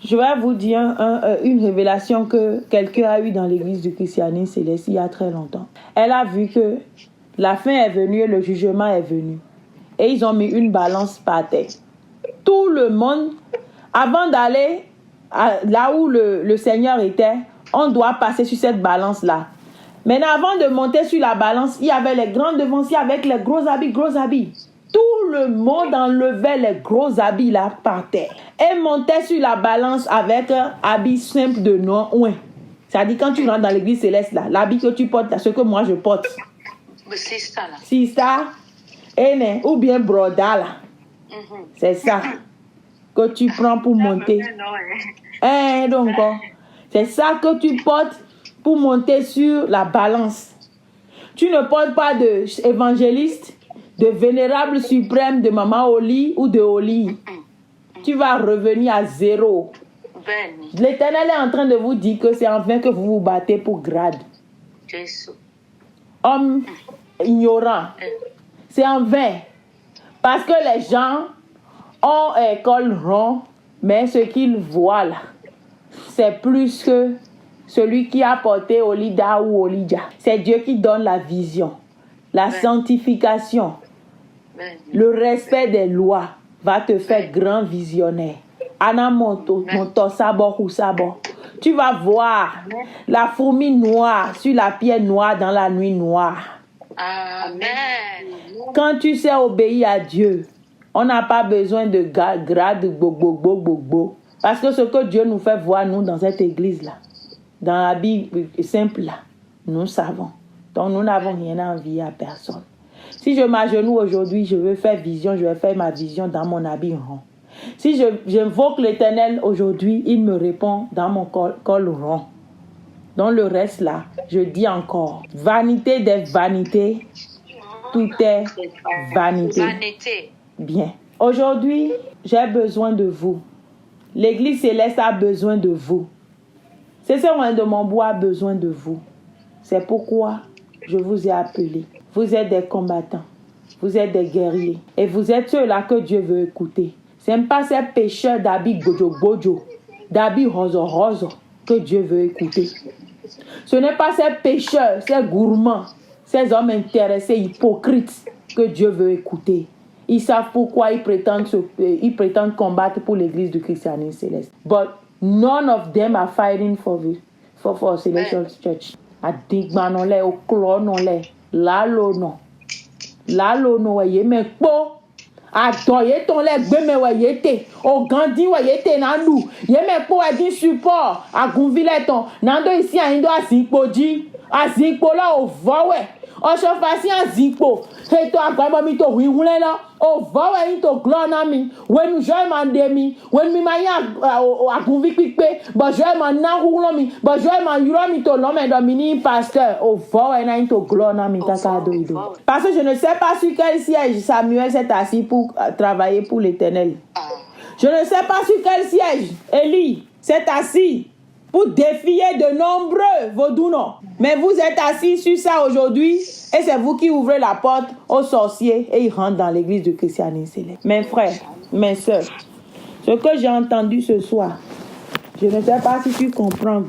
Je vais vous dire une révélation que quelqu'un a eue dans l'église du christianisme céleste il y a très longtemps. Elle a vu que la fin est venue et le jugement est venu. Et ils ont mis une balance par terre. Tout le monde, avant d'aller là où le Seigneur était, on doit passer sur cette balance-là. Maintenant, avant de monter sur la balance, il y avait les grands devanciers avec les gros habits. Tout le monde enlevait les gros habits là par terre et montait sur la balance avec un habit simple de noir. Ouais. C'est-à-dire quand tu rentres dans l'église céleste là, l'habit que tu portes, là, ce que moi je porte. Sista, ou bien broda là. C'est ça que tu prends pour monter. Donc, c'est ça que tu portes pour monter sur la balance. Tu ne portes pas de évangéliste, de vénérable suprême, de Maman Oli ou de Oli. Tu vas revenir à zéro. L'Éternel est en train de vous dire que c'est en vain que vous vous battez pour grade. Homme ignorant. C'est en vain. Parce que les gens ont école rond, mais ce qu'ils voient là, c'est plus que celui qui a porté Olida ou Olidja. C'est Dieu qui donne la vision, la sanctification, le respect des lois va te faire grand visionnaire. Anna monto sabor ou sabor. Tu vas voir la fourmi noire sur la pierre noire dans la nuit noire. Amen. Quand tu sais obéir à Dieu, on n'a pas besoin de grade bobo. Parce que ce que Dieu nous fait voir, nous, dans cette église-là, dans la Bible simple-là, nous savons. Donc, nous n'avons rien à envier à personne. Si je m'agenouille aujourd'hui, je veux faire vision, je vais faire ma vision dans mon habit rond. Si j'invoque l'Éternel aujourd'hui, il me répond dans mon col rond. Dans le reste là, je dis encore, vanité des vanités, tout est vanité. Bien. Aujourd'hui, j'ai besoin de vous. L'église céleste a besoin de vous. C'est ce de mon bois a besoin de vous. C'est pourquoi je vous ai appelé. Vous êtes des combattants. Vous êtes des guerriers. Et vous êtes ceux-là que Dieu veut écouter. Ce n'est pas ces pécheurs d'habits gojo, d'habits roso, que Dieu veut écouter. Ce n'est pas ces pécheurs, ces gourmands, ces hommes intéressés, hypocrites que Dieu veut écouter. Ils savent pourquoi ils prétendent combattre pour l'église du christianisme céleste. But none of them are fighting for Celestial Church. Adigma non le, oklo non le, lalo no, yeme po. Atoye ton le gbeme wayete, o gandi wayete nandu, yeme po edi support, agunvile ton, nando ici a indo azikpo la o vowe. O chofasi azikpo, heto agba mi to wiwule la, o vowe into glona mi, when joy man de mi, when mi maya agunvi pipe, but joy man na hulo mi, but joy man yuro mi to lome domini pasteur, o vowe na into glona mi takado ido. Parce que je ne sais pas sur quel siège Samuel s'est assis pour travailler pour l'Éternel. Je ne sais pas sur quel siège Élie s'est assis pour défier de nombreux vaudounos. Mais vous êtes assis sur ça aujourd'hui et c'est vous qui ouvrez la porte aux sorciers et ils rentrent dans l'église du christianisme céleste. Mes frères, mes sœurs, ce que j'ai entendu ce soir, je ne sais pas si tu comprends,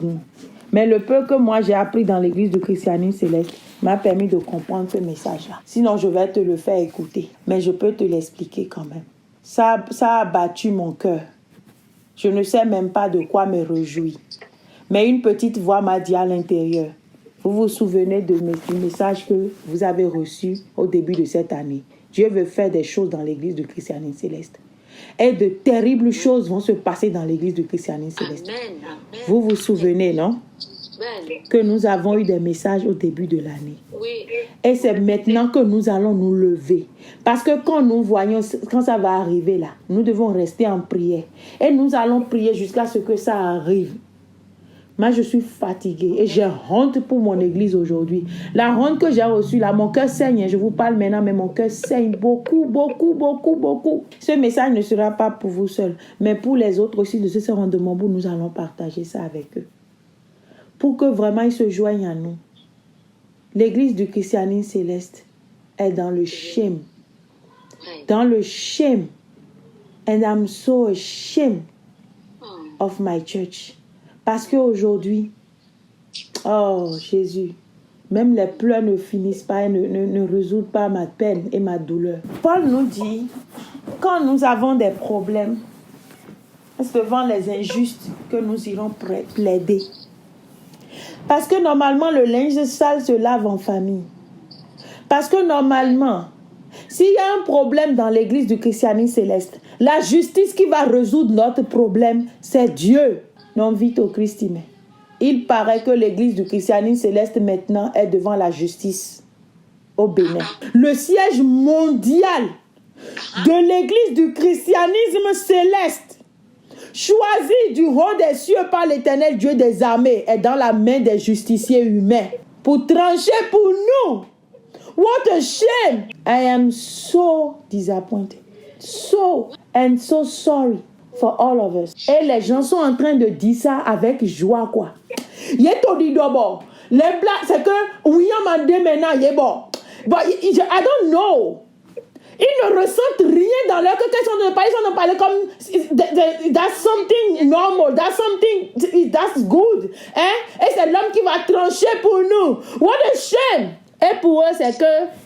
mais le peu que moi j'ai appris dans l'église du christianisme céleste m'a permis de comprendre ce message-là. Sinon, je vais te le faire écouter, mais je peux te l'expliquer quand même. Ça a battu mon cœur. Je ne sais même pas de quoi me réjouir. Mais une petite voix m'a dit à l'intérieur, vous vous souvenez du message que vous avez reçu au début de cette année. Dieu veut faire des choses dans l'église du christianisme céleste. Et de terribles choses vont se passer dans l'église du christianisme céleste. Amen. Vous vous souvenez, non? Amen. Que nous avons eu des messages au début de l'année. Oui. Et c'est maintenant que nous allons nous lever. Parce que quand nous voyons, quand ça va arriver là, nous devons rester en prière. Et nous allons prier jusqu'à ce que ça arrive. Moi, je suis fatiguée et j'ai honte pour mon église aujourd'hui. La honte que j'ai reçue là, mon cœur saigne. Je vous parle maintenant, mais mon cœur saigne beaucoup. Ce message ne sera pas pour vous seuls, mais pour les autres aussi de ceux qui seront de mon bout, nous allons partager ça avec eux. Pour que vraiment ils se joignent à nous. L'église du christianisme céleste est dans le shame. Dans le shame. And I'm so ashamed of my church. Parce qu'aujourd'hui, oh Jésus, même les pleurs ne finissent pas et ne résoudent pas ma peine et ma douleur. Paul nous dit, quand nous avons des problèmes, c'est devant les injustes que nous irons plaider. Parce que normalement, le linge sale se lave en famille. Parce que normalement, s'il y a un problème dans l'église du christianisme céleste, la justice qui va résoudre notre problème, c'est Dieu, non vite au Christ humain. Il paraît que l'église du christianisme céleste maintenant est devant la justice au Bénin. Le siège mondial de l'église du christianisme céleste, choisi du haut des cieux par l'éternel Dieu des armées, est dans la main des justiciers humains pour trancher pour nous. What a shame! I am so disappointed. So sorry for all of us. Et les gens sont en train de dire ça avec joie, quoi. Il est tout dit d'abord. Les blagues, c'est que William m'a dit maintenant, il est bon. But I don't know. Ils ne ressentent rien dans leur cœur. Ils sont en train de parler comme that's something normal, that's good. Hein? Et c'est l'homme qui va trancher pour nous. What a shame! Et pour eux,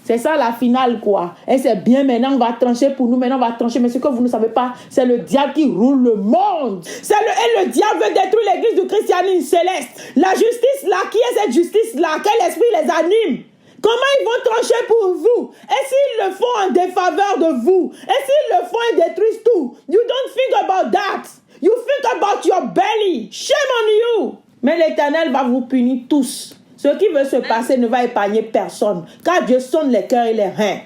c'est ça la finale, quoi. Et c'est bien, maintenant on va trancher pour nous, maintenant on va trancher. Mais ce que vous ne savez pas, c'est le diable qui roule le monde. Et le diable veut détruire l'église du christianisme céleste. La justice là, qui est cette justice là? Quel esprit les anime? Comment ils vont trancher pour vous? Et s'ils le font en défaveur de vous? Et s'ils le font, ils détruisent tout? You don't think about that. You think about your belly. Shame on you. Mais l'Éternel va vous punir tous. Ce qui veut se passer ne va épargner personne, car Dieu sonde les cœurs et les reins.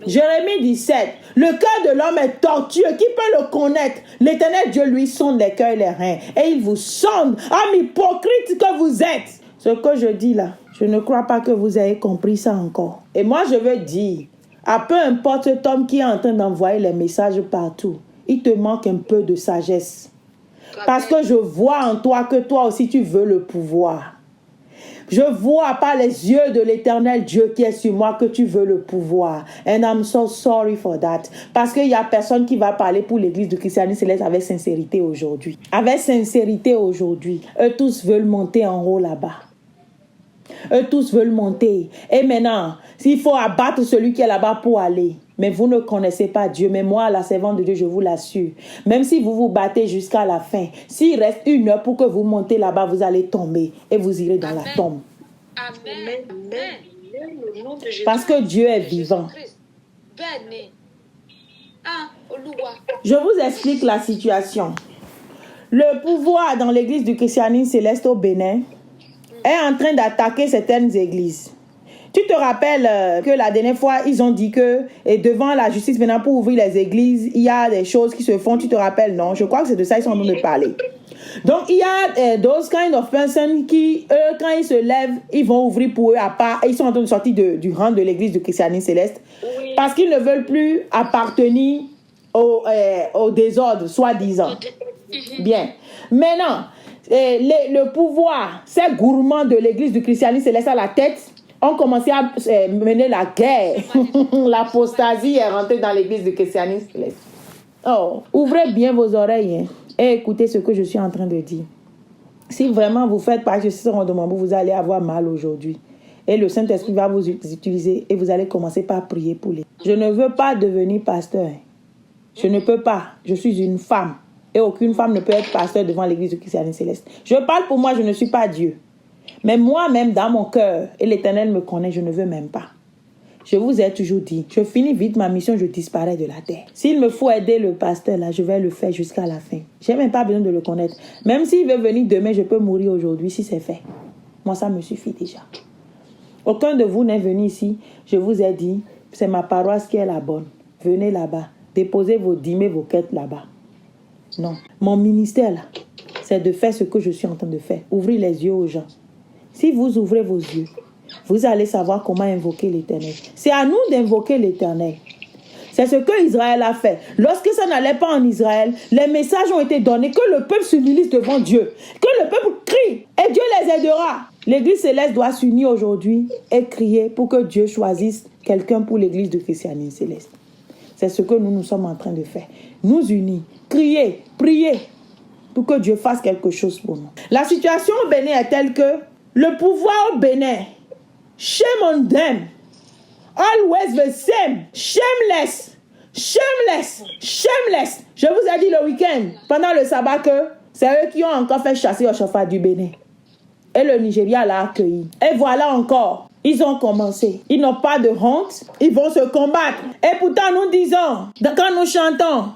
Jérémie 17, le cœur de l'homme est tortueux, qui peut le connaître? L'Éternel Dieu lui sonde les cœurs et les reins, et il vous sonde, âme hypocrite que vous êtes. Ce que je dis là, je ne crois pas que vous ayez compris ça encore. Et moi je veux dire, à peu importe cet homme qui est en train d'envoyer les messages partout, il te manque un peu de sagesse. Parce que je vois en toi que toi aussi tu veux le pouvoir. Je vois par les yeux de l'éternel Dieu qui est sur moi que tu veux le pouvoir. And I'm so sorry for that. Parce qu'il n'y a personne qui va parler pour l'église du christianisme céleste avec sincérité aujourd'hui. Avec sincérité aujourd'hui. Eux tous veulent monter en haut là-bas. Eux tous veulent monter. Et maintenant, s'il faut abattre celui qui est là-bas pour aller. Mais vous ne connaissez pas Dieu. Mais moi, la servante de Dieu, je vous l'assure. Même si vous vous battez jusqu'à la fin, s'il reste 1 heure pour que vous montez là-bas, vous allez tomber. Et vous irez dans la tombe. Amen. Parce que Dieu est vivant. Je vous explique la situation. Le pouvoir dans l'église du christianisme céleste au Bénin est en train d'attaquer certaines églises. Tu te rappelles que la dernière fois, ils ont dit que et devant la justice, maintenant pour ouvrir les églises, il y a des choses qui se font. Tu te rappelles, non? Je crois que c'est de ça qu'ils sont en train de parler. Donc, il y a those kind of person qui, eux, quand ils se lèvent, ils vont ouvrir pour eux à part. Et ils sont en train de sortir du rang de l'église du christianisme céleste. Oui. Parce qu'ils ne veulent plus appartenir au désordre, soi-disant. Bien. Maintenant, le pouvoir, ces gourmands de l'église du christianisme céleste à la tête, ont commencé à mener la guerre. L'apostasie est rentrée dans l'église du christianisme céleste. Oh, ouvrez bien vos oreilles et écoutez ce que je suis en train de dire. Si vraiment vous faites pas justice en demandant, vous allez avoir mal aujourd'hui. Et le Saint-Esprit va vous utiliser et vous allez commencer par prier pour les. Je ne veux pas devenir pasteur. Je ne peux pas. Je suis une femme. Et aucune femme ne peut être pasteur devant l'église du christianisme céleste. Je parle pour moi, je ne suis pas Dieu. Mais moi-même, dans mon cœur, et l'Éternel me connaît, je ne veux même pas. Je vous ai toujours dit, je finis vite ma mission, je disparais de la terre. S'il me faut aider le pasteur, là, je vais le faire jusqu'à la fin. Je n'ai même pas besoin de le connaître. Même s'il veut venir demain, je peux mourir aujourd'hui si c'est fait. Moi, ça me suffit déjà. Aucun de vous n'est venu ici. Je vous ai dit, c'est ma paroisse qui est la bonne. Venez là-bas. Déposez vos dîmes et vos quêtes là-bas. Non. Mon ministère, là, c'est de faire ce que je suis en train de faire. Ouvrir les yeux aux gens. Si vous ouvrez vos yeux, vous allez savoir comment invoquer l'Éternel. C'est à nous d'invoquer l'Éternel. C'est ce que Israël a fait. Lorsque ça n'allait pas en Israël, les messages ont été donnés que le peuple s'humilie devant Dieu. Que le peuple crie et Dieu les aidera. L'église céleste doit s'unir aujourd'hui et crier pour que Dieu choisisse quelqu'un pour l'église du christianisme céleste. C'est ce que nous sommes en train de faire. Nous unir, crier, prier. pour que Dieu fasse quelque chose pour nous. La situation au Bénin est telle que le pouvoir au Bénin, shame on them, always the same, shameless, shameless, shameless. Je vous ai dit le week-end, pendant le sabbat, que c'est eux qui ont encore fait chasser au chauffard du Bénin. Et le Nigeria l'a accueilli. Et voilà encore, ils ont commencé. Ils n'ont pas de honte, ils vont se combattre. Et pourtant, nous disons, quand nous chantons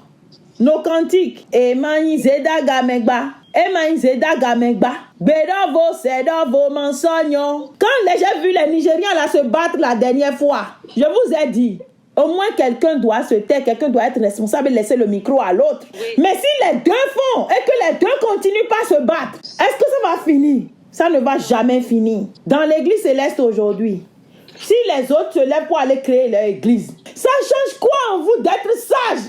nos cantiques, Emani Zeda Gamegba, Emani Zeda Gamegba, Bedovo Sedovo Mansogno. Quand j'ai vu les Nigérians là se battre la dernière fois, je vous ai dit, au moins quelqu'un doit se taire, quelqu'un doit être responsable et laisser le micro à l'autre. Oui. Mais si les deux font et que les deux continuent pas à se battre, est-ce que ça va finir? Ça ne va jamais finir. Dans l'église céleste aujourd'hui, si les autres se lèvent pour aller créer leur église, ça change quoi en vous d'être sage,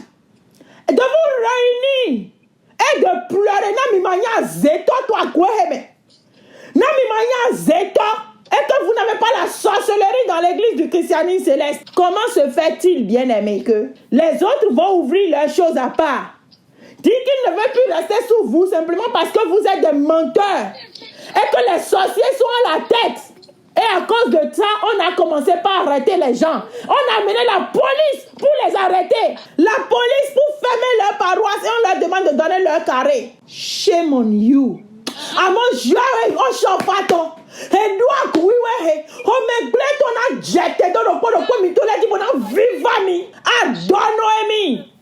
de vous réunir et de pleurer? Namimanya zeto toi kweheme. Namimanya zeto. Et que vous n'avez pas la sorcellerie dans l'église du christianisme céleste. Comment se fait-il, bien aimé, que les autres vont ouvrir leurs choses à part? Dire qu'ils ne veulent plus rester sous vous simplement parce que vous êtes des menteurs. Et que les sorciers sont à la tête. Et à cause de ça, on a commencé par arrêter les gens. On a amené la police pour les arrêter. La police pour fermer leur paroisse et on leur demande de donner leur carré. Shame on you. À mon Dieu, on chauffe. Et nous, oui, on me plaît, on a jeté dans le pot de quoi, mais tout le monde a vivami. A donoemi.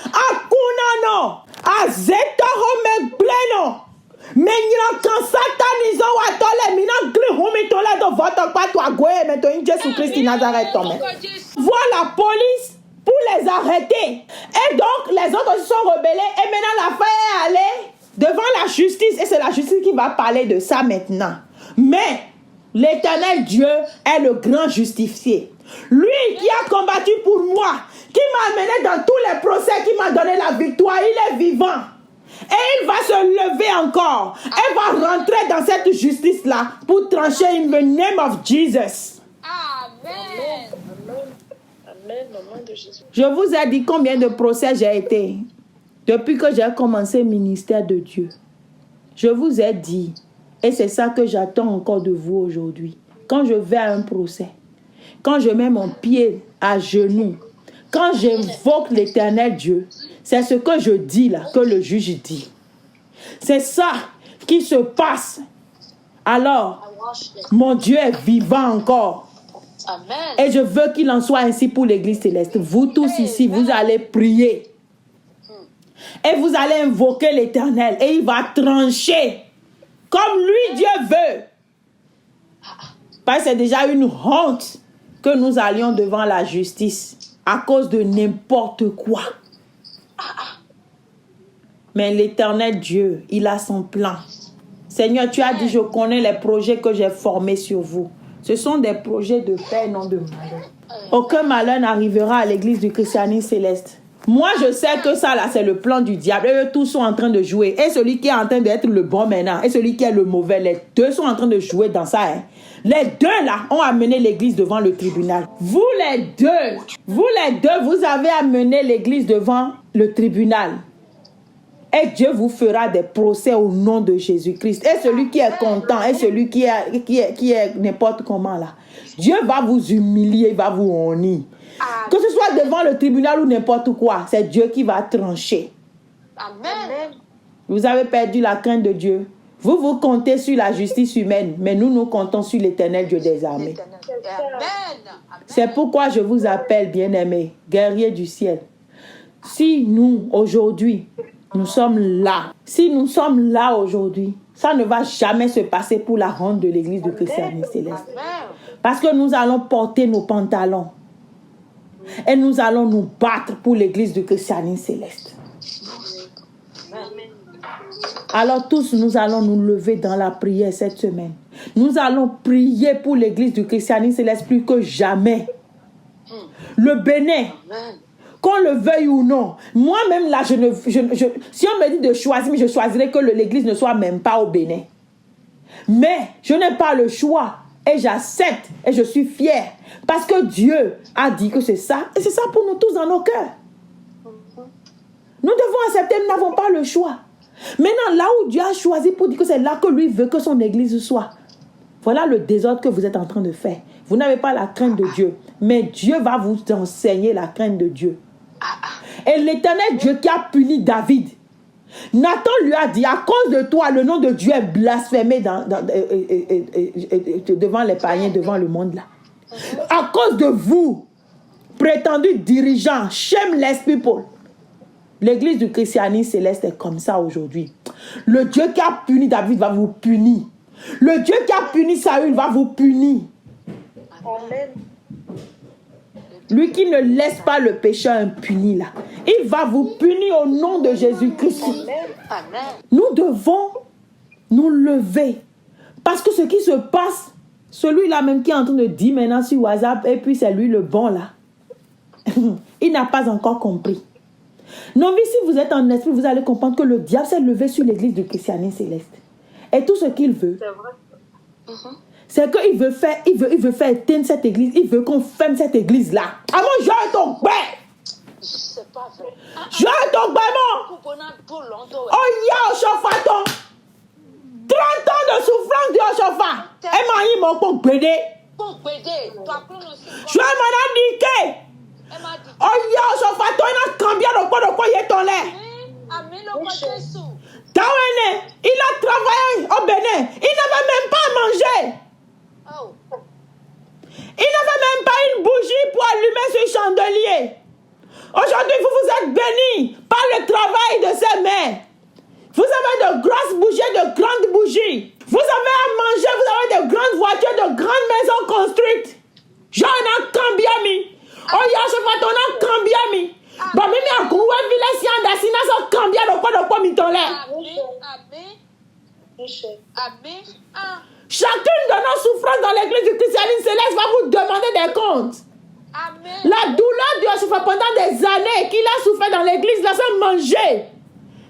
A kunano. A zeta, on me plaît, non. Mais il quand satanisons à tole, mina gri humi tole de votre part toi goye mais toi Jésus Christ de Nazareth tombe. Voilà la police pour les arrêter. Et donc les autres se sont rebellés et maintenant l'affaire est allée devant la justice et c'est la justice qui va parler de ça maintenant. Mais l'Éternel Dieu est le grand justifié. Lui qui a combattu pour moi, qui m'a amené dans tous les procès, qui m'a donné la victoire, il est vivant. Et il va se lever encore. Et va rentrer dans cette justice-là pour trancher in the name of Jesus. Amen. Amen. Au nom de Jésus. Je vous ai dit combien de procès j'ai été depuis que j'ai commencé le ministère de Dieu. Je vous ai dit, et c'est ça que j'attends encore de vous aujourd'hui. Quand je vais à un procès, quand je mets mon pied à genoux, quand j'invoque l'Éternel Dieu, c'est ce que je dis là, que le juge dit. C'est ça qui se passe. Alors, mon Dieu est vivant encore. Amen. Et je veux qu'il en soit ainsi pour l'Église céleste. Vous tous ici, vous allez prier. Et vous allez invoquer l'Éternel. Et il va trancher. Comme lui, Dieu veut. Parce que c'est déjà une honte que nous allions devant la justice à cause de n'importe quoi. Mais l'Éternel Dieu, il a son plan. Seigneur, tu as dit, je connais les projets que j'ai formés sur vous. Ce sont des projets de paix, non de malheur. Aucun malheur n'arrivera à l'église du christianisme céleste. Moi, je sais que ça, là, c'est le plan du diable. Eux, tous sont en train de jouer. Et celui qui est en train d'être le bon maintenant, et celui qui est le mauvais, les deux sont en train de jouer dans ça. Hein. Les deux, là, ont amené l'église devant le tribunal. Vous les deux, vous avez amené l'église devant le tribunal. Et Dieu vous fera des procès au nom de Jésus-Christ. Et celui qui est content, et celui qui est n'importe comment, là, Dieu va vous humilier, il va vous honner. Que ce soit devant le tribunal ou n'importe quoi, c'est Dieu qui va trancher. Amen. Vous avez perdu la crainte de Dieu. Vous comptez sur la justice humaine, mais nous comptons sur l'Éternel Dieu des armées. Amen. C'est pourquoi je vous appelle, bien-aimés, guerriers du ciel. Si nous, aujourd'hui, nous sommes là, aujourd'hui, ça ne va jamais se passer pour la honte de l'église du christianisme céleste. Parce que nous allons porter nos pantalons. Et nous allons nous battre pour l'église du christianisme céleste. Alors tous, nous allons nous lever dans la prière cette semaine. Nous allons prier pour l'église du christianisme céleste plus que jamais. Le Bénin, qu'on le veuille ou non, moi-même là, si on me dit de choisir, je choisirais que l'église ne soit même pas au Bénin. Mais je n'ai pas le choix. Et j'accepte et je suis fière. Parce que Dieu a dit que c'est ça. Et c'est ça pour nous tous dans nos cœurs. Nous devons accepter, nous n'avons pas le choix. Maintenant, là où Dieu a choisi pour dire que c'est là que lui veut que son église soit, voilà le désordre que vous êtes en train de faire. Vous n'avez pas la crainte de Dieu, mais Dieu va vous enseigner la crainte de Dieu. Et l'Éternel Dieu qui a puni David, Nathan lui a dit, à cause de toi, le nom de Dieu est blasphémé devant les païens, devant le monde là. À cause de vous, prétendus dirigeants, shameless people. L'église du christianisme céleste est comme ça aujourd'hui. Le Dieu qui a puni David va vous punir. Le Dieu qui a puni Saül va vous punir. Amen. Lui qui ne laisse pas le pécheur impuni là, il va vous punir au nom de Jésus-Christ. Amen. Nous devons nous lever. Parce que ce qui se passe, celui-là même qui est en train de dire maintenant sur WhatsApp, et puis c'est lui le bon là, il n'a pas encore compris. Non, mais si vous êtes en esprit, vous allez comprendre que le diable s'est levé sur l'église du christianisme céleste. Et tout ce qu'il veut, c'est qu'il veut faire, il veut faire éteindre cette église. Il veut qu'on ferme cette église-là. Avant, j'aurais ton père. C'est pas vrai. J'aurais ton père, mon. Oh, ya, Oshofaton. 30 ans de souffrance de Oshofa. Et maï, mon pour bédé. Je vais m'en indiquer. Oh, ya, Oshofaton, il a cambié le quoi de quoi il est ton lait. Taouene, il a travaillé au Bénin. Il n'avait même pas à manger. Il n'avait même pas une bougie pour allumer ce chandelier. Aujourd'hui, vous êtes bénis par le travail de ses mains. Vous avez de grosses bougies, de grandes bougies. Vous avez à manger, vous avez de grandes voitures, de grandes maisons construites. J'en ai cambiami. Oh, ya, je vais t'en a cambiami. Bah, même à Goué, Villesse, Yandasina, ça cambia le quoi mi ton lait. Amen. Chacune de nos souffrances dans l'église du christianisme céleste va vous demander des comptes. Amen. La douleur de Oshofa pendant des années qu'il a souffert dans l'église, là, sans manger,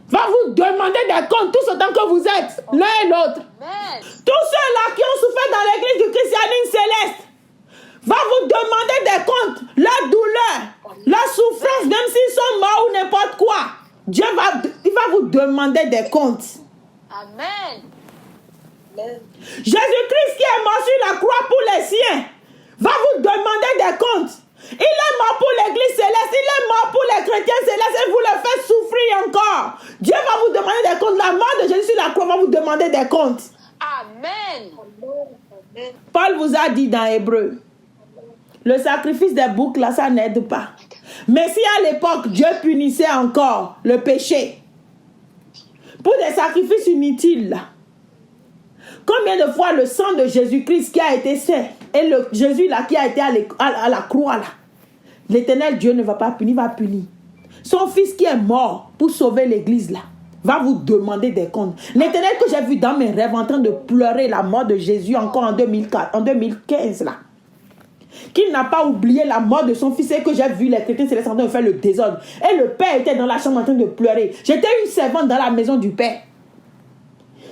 va vous demander des comptes tous autant que vous êtes, l'un et l'autre. Tous ceux-là qui ont souffert dans l'église du christianisme céleste va vous demander des comptes. La douleur, la souffrance, même s'ils sont morts ou n'importe quoi, Dieu il va vous demander des comptes. Amen. Jésus-Christ qui est mort sur la croix pour les siens va vous demander des comptes. Il est mort pour l'église céleste, il est mort pour les chrétiens célestes et vous le faites souffrir encore. Dieu va vous demander des comptes. La mort de Jésus sur la croix va vous demander des comptes. Amen. Paul vous a dit dans Hébreu, le sacrifice des boucs là, ça n'aide pas. Mais si à l'époque Dieu punissait encore le péché pour des sacrifices inutiles là, combien de fois le sang de Jésus-Christ qui a été saint et le Jésus là qui a été à la croix là, l'Éternel Dieu ne va pas punir, va punir. Son fils qui est mort pour sauver l'église là va vous demander des comptes. L'Éternel que j'ai vu dans mes rêves en train de pleurer la mort de Jésus encore en 2015 là, qu'il n'a pas oublié la mort de son fils et que j'ai vu les chrétiens célestes en train de faire le désordre. Et le père était dans la chambre en train de pleurer. J'étais une servante dans la maison du père.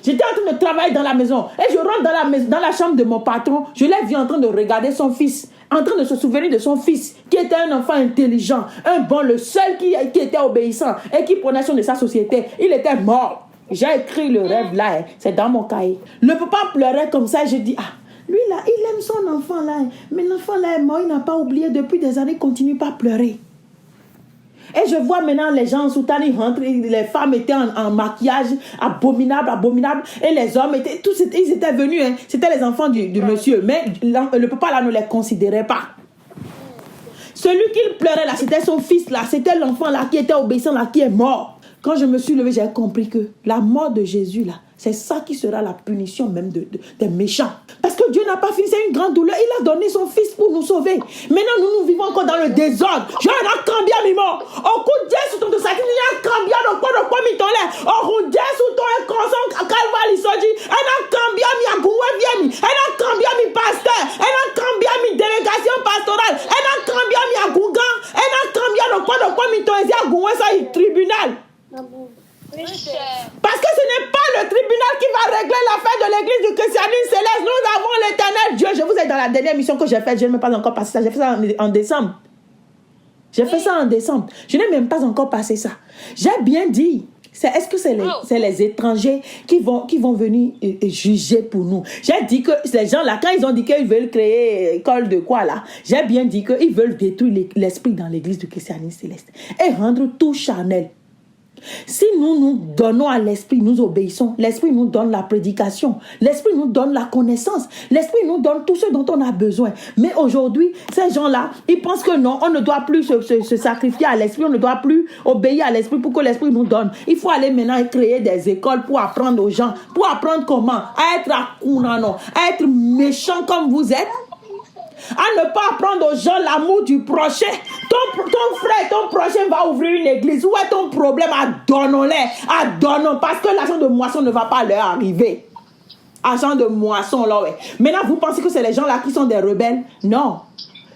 J'étais en train de travailler dans la maison. Et je rentre dans la chambre de mon patron. Je l'ai vu en train de regarder son fils. En train de se souvenir de son fils. Qui était un enfant intelligent. Un bon, le seul qui était obéissant. Et qui prenait soin de sa société. Il était mort. J'ai écrit le rêve là. C'est dans mon cahier. Le papa pleurait comme ça. Et je dis, ah, lui là, il aime son enfant là. Mais l'enfant là est mort. Il n'a pas oublié depuis des années. Il continue pas à pleurer. Et je vois maintenant les gens en soutane, ils rentrent, les femmes étaient en maquillage abominable. Et les hommes étaient, tous ils étaient venus, hein. C'était les enfants du monsieur. Mais le papa là ne les considérait pas. Celui qui pleurait là, c'était son fils là. C'était l'enfant là qui était obéissant là, qui est mort. Quand je me suis levée, j'ai compris que la mort de Jésus là, c'est ça qui sera la punition même des méchants. Parce que Dieu n'a pas fini, c'est une grande douleur. Il a donné son fils pour nous sauver. Maintenant, nous vivons encore dans le désordre. Je n'ai pas cambié à mi-mort. Au coup de Dieu, sous ton sac, il y a cambié à quoi mi-ton-lait. Au coup de Dieu, sous ton consent, à Calvary, il s'est dit, elle a cambié à mi-agoué, elle a cambié à mi-pasteur, elle a cambié à mi-délégation pastorale, elle a cambié à mi-agougan, elle a cambié à quoi mi-ton-lait, agoué, ça, il tribunal. Parce que ce n'est pas le tribunal qui va régler l'affaire de l'église du christianisme céleste. Nous avons l'Éternel Dieu. Je vous ai dans la dernière mission que j'ai faite. Je n'ai même pas encore passé ça. J'ai fait ça en décembre. J'ai fait ça en décembre. Je n'ai même pas encore passé ça. J'ai bien dit. Est-ce que c'est les étrangers qui vont venir juger pour nous? J'ai dit que ces gens-là, quand ils ont dit qu'ils veulent créer école de quoi là, j'ai bien dit qu'ils veulent détruire l'esprit dans l'église du christianisme céleste et rendre tout charnel. Si nous donnons à l'esprit, nous obéissons, l'esprit nous donne la prédication, l'esprit nous donne la connaissance, l'esprit nous donne tout ce dont on a besoin. Mais aujourd'hui, ces gens-là, ils pensent que non, on ne doit plus se sacrifier à l'esprit, on ne doit plus obéir à l'esprit pour que l'esprit nous donne. Il faut aller maintenant créer des écoles pour apprendre aux gens, pour apprendre comment à être à Kunano, à être méchant comme vous êtes. À ne pas apprendre aux gens l'amour du prochain. Ton frère, ton prochain va ouvrir une église. Où est ton problème? Adonnons. Parce que l'argent de moisson ne va pas leur arriver. Argent de moisson, là, ouais. Maintenant, vous pensez que c'est les gens là qui sont des rebelles? Non.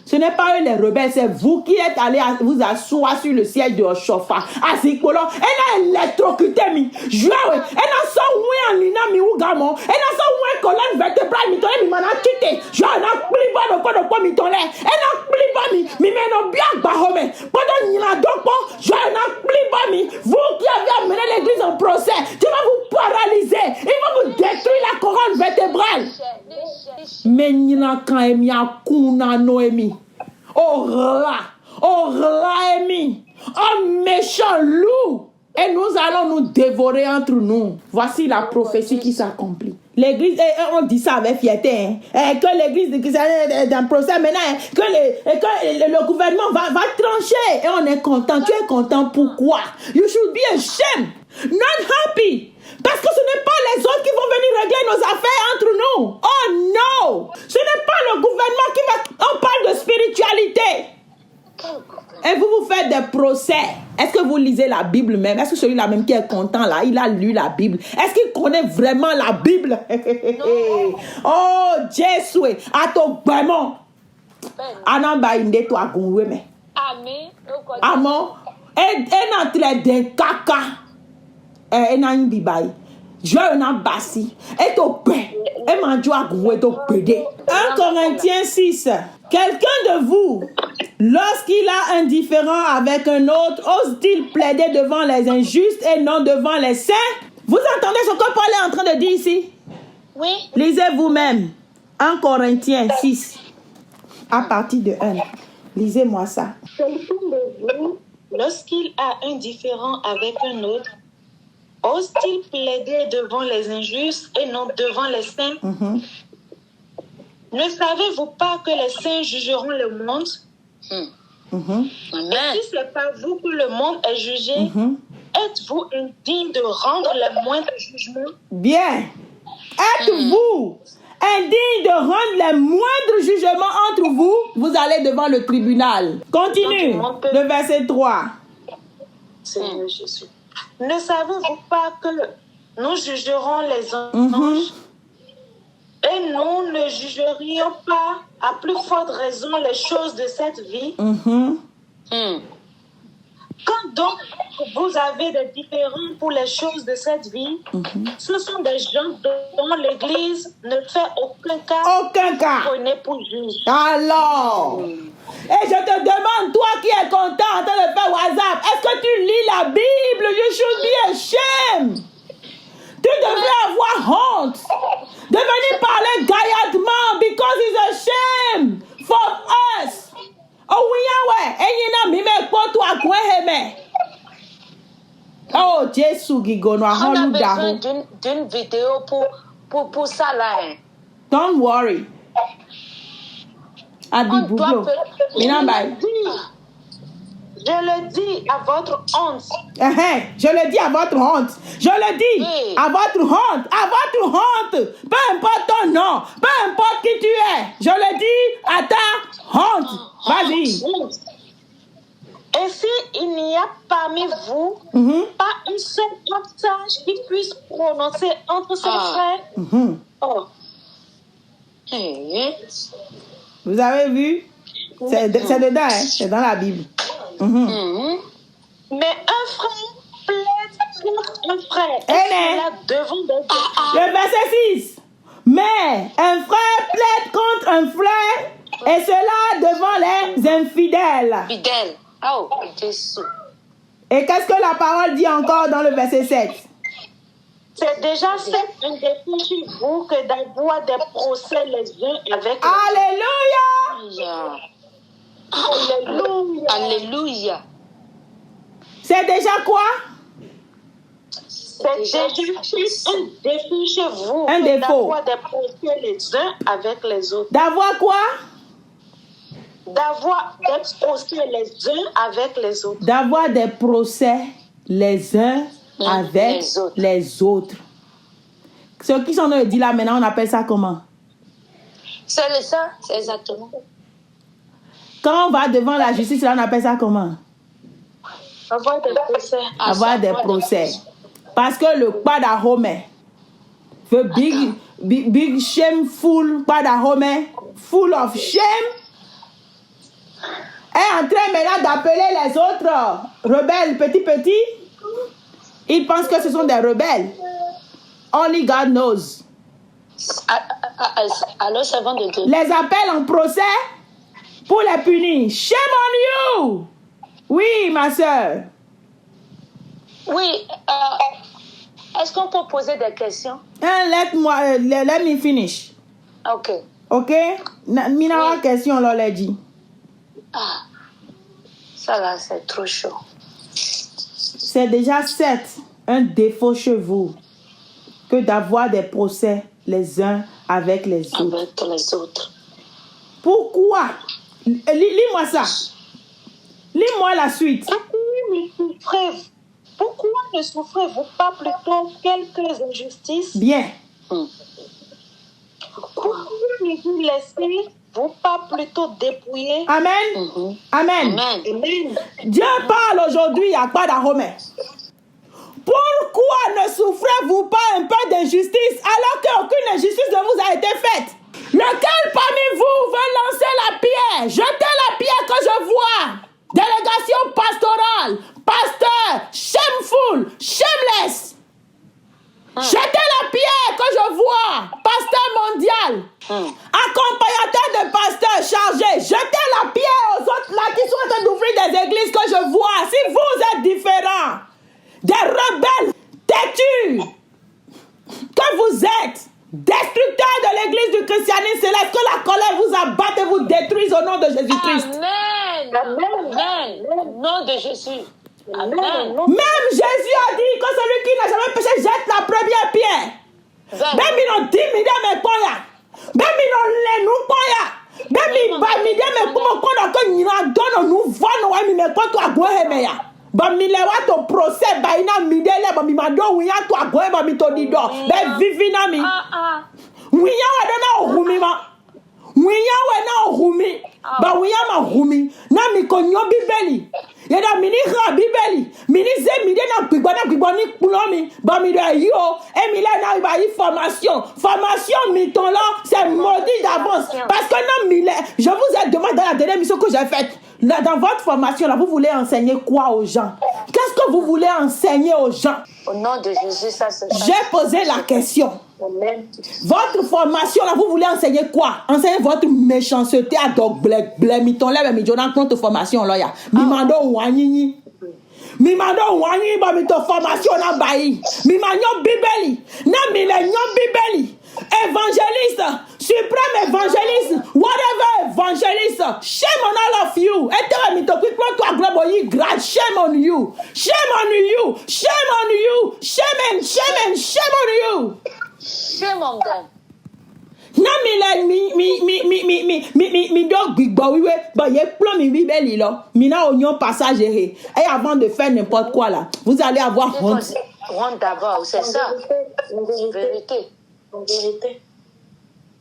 Ce n'est pas eux les rebelles, c'est vous qui êtes allés vous asseoir sur le siège de chauffard. Asikolo, elle a électrocuté mi. Joue, elle a ça oué en lina mi ou gamon. Elle a ça oué colonne vertébrale mi tole mi mana chite. Je na pliba de quoi mi tole. Elle a pliba mi meno bien bahome. Pendant nina dopo, je na pliba mi. Vous qui avez amené l'église en procès, tu vas vous paralyser. Il va vous détruire la colonne vertébrale. Mais nina quand emia kuna noemi. Oh Emi, oh méchant loup, et nous allons nous dévorer entre nous. Voici la prophétie qui s'accomplit. L'église, on dit ça avec fierté, que l'église est dans le procès maintenant, que le gouvernement va trancher, et on est content. Tu es content pourquoi? You should be ashamed, not happy. Parce que ce n'est pas les autres qui vont venir régler nos affaires entre nous. Oh non! Ce n'est pas le gouvernement qui va... On parle de spiritualité. Et vous faites des procès. Est-ce que vous lisez la Bible même? Est-ce que celui-là même qui est content là, il a lu la Bible? Est-ce qu'il connaît vraiment la Bible? Oh, Jésus! Ato vraiment. Anamba inde to agunwe me. Amen. Amen. Et n'entre des caca. Et n'en bibaye. Je n'en bassi. Et to paix. Et manjo agunwe to pédé. 1 Corinthiens 6. Quelqu'un de vous, lorsqu'il a un différend avec un autre, ose-t-il plaider devant les injustes et non devant les saints? Vous entendez ce que Paul est en train de dire ici? Oui. Lisez vous-même. 1 Corinthiens 6. À partir de 1. Lisez-moi ça. Quelqu'un de vous, lorsqu'il a un différend avec un autre, ose-t-il plaider devant les injustes et non devant les saints? Ne savez-vous pas que les saints jugeront le monde? Amen. Et si ce n'est pas vous que le monde est jugé, êtes-vous indigne de rendre le moindre jugement? Bien. Êtes-vous indigne de rendre les moindres jugements entre vous? Vous allez devant le tribunal. Continue. Le verset 3. Seigneur Jésus. Ne savez-vous pas que nous jugerons les anges? Et nous ne jugerions pas à plus forte raison les choses de cette vie? Quand donc vous avez des différends pour les choses de cette vie, ce sont des gens dont l'Église ne fait aucun cas. Prenez pour juge. Alors, et je te demande, toi qui es content en train de faire WhatsApp, est-ce que tu lis la Bible? You should be ashamed. Tu devrais avoir honte de venir parler gaillardement because he's ashamed for us. Oh oui, ouais. Et il n'a mis pour toi quoi aimer. Oh Jésus Gigono, On a besoin d'une vidéo pour ça là. Don't worry. On doit Je le dis à votre honte. Je le dis à votre honte. Je le dis à votre honte. À votre honte. Peu importe ton nom. Peu importe qui tu es. Je le dis à ta honte. Vas-y. Et s'il n'y a parmi vous pas une seule homme sage qui puisse prononcer entre ses frères? Oh. Vous avez vu? C'est dedans, hein? C'est dans la Bible. Mais un frère plaide contre un frère. Et cela devant des Le verset 6. Mais un frère plaide contre un frère, et cela devant les infidèles. Fidèle. Oh, Jésus. Et qu'est-ce que la parole dit encore dans le verset 7? C'est déjà fait un défi chez vous que d'avoir des procès les uns avec les autres. Alléluia! Alléluia. Alléluia. C'est déjà quoi? C'est déjà fait un défi chez vous Un que défaut. d'avoir des procès les uns avec les autres. D'avoir quoi? D'avoir des procès les uns avec les autres. D'avoir des procès les uns avec les autres. les autres. Ceux qui sont dit là maintenant, on appelle ça comment? C'est ça, c'est exactement. Quand on va devant la justice, là, on appelle ça comment? Avoir des procès. Avoir des procès. Parce que le Padahome, the big shameful Padahome, full of shame, est en train maintenant d'appeler les autres rebelles petits. Ils pensent que ce sont des rebelles. Only God knows. Alors, servant de Dieu. Les appelle en procès pour les punir. Shame on you! Oui, ma soeur. Oui, est-ce qu'on peut poser des questions? Let me finish. Ok. Ok? Mina Oui. question, là, l'a dit. Ah, ça là, c'est trop chaud. C'est déjà un défaut chez vous que d'avoir des procès les uns avec les autres. Avec les autres. Pourquoi? Lis-moi ça. Lis-moi la suite. Pourquoi ne souffrez-vous pas plutôt quelques injustices? Bien. Pourquoi ne vous laissez-vous pas plutôt dépouiller? Amen. Amen. Amen. Amen. Dieu parle aujourd'hui à Padahome. Pourquoi ne souffrez-vous pas un peu d'injustice alors qu'aucune injustice ne vous a été faite? Lequel parmi vous veut lancer la pierre? Jetez la pierre que je vois. Délégation pastorale, pasteur, shameful, shameless. Jetez la pierre que je vois. Pasteur mondial. Accompagnateur de pasteurs chargés. Jetez la pierre aux autres là qui sont en train d'ouvrir des églises que je vois. Si vous êtes différents, des rebelles têtus que vous êtes, destructeurs de l'église du christianisme céleste, que la colère vous abatte et vous détruise au nom de Jésus-Christ. Amen. Amen. Au nom de Jésus. Amen. Même Jésus a dit que celui qui n'a jamais péché jette la première pierre. Même ils n'ont dit, mais poya. Même ils n'ont les nous poya. Même ils n'ont mis mais comment qu'on a nous donne nous voit nous mais quand toi gohemeya. Ba mi le wa to procès ba ina mi dele ba mi mado wi ya to agoe ba mi to di do be vivi na mi wi ya wa na ohumi ma wi ya wa na ohumi ba wi ya ma humi na mi ko nyo bibeli ye da mi ni ha bibeli mi ni ze mi de na gbigbo ni pulo mi ba mi do yo e mi le na ba yi formation mi ton là c'est maudit d'avance parce que non mi le je vous ai demandé dans la dernière mission que j'ai faite. Là, dans votre formation, là, vous voulez enseigner quoi aux gens? Qu'est-ce que vous voulez enseigner aux gens? Au nom de Jésus, ça se passe. J'ai posé la question. Amen. Votre formation, là, vous voulez enseigner quoi? Enseigner votre méchanceté à dog blemiton là, mais je n'ai pas formation là, ya. Mimando wanini. Mimando wanini, ba mi to formation na bayi. Mimanyo bibeli. Na mi le nyo bibeli. Évangéliste, suprême évangéliste, whatever évangéliste, shame on all of you. Et toi, mi to quick toi globoyi grad, shame on you. Shame on you. Shame on you. Shame on you. Shame on them. Na mi dog big boy we ba ye plan mi bibeli là. Mi na oignon passage et avant de faire n'importe quoi là, vous allez avoir honte. Honte d'abord, c'est ça. Vérité. En vérité.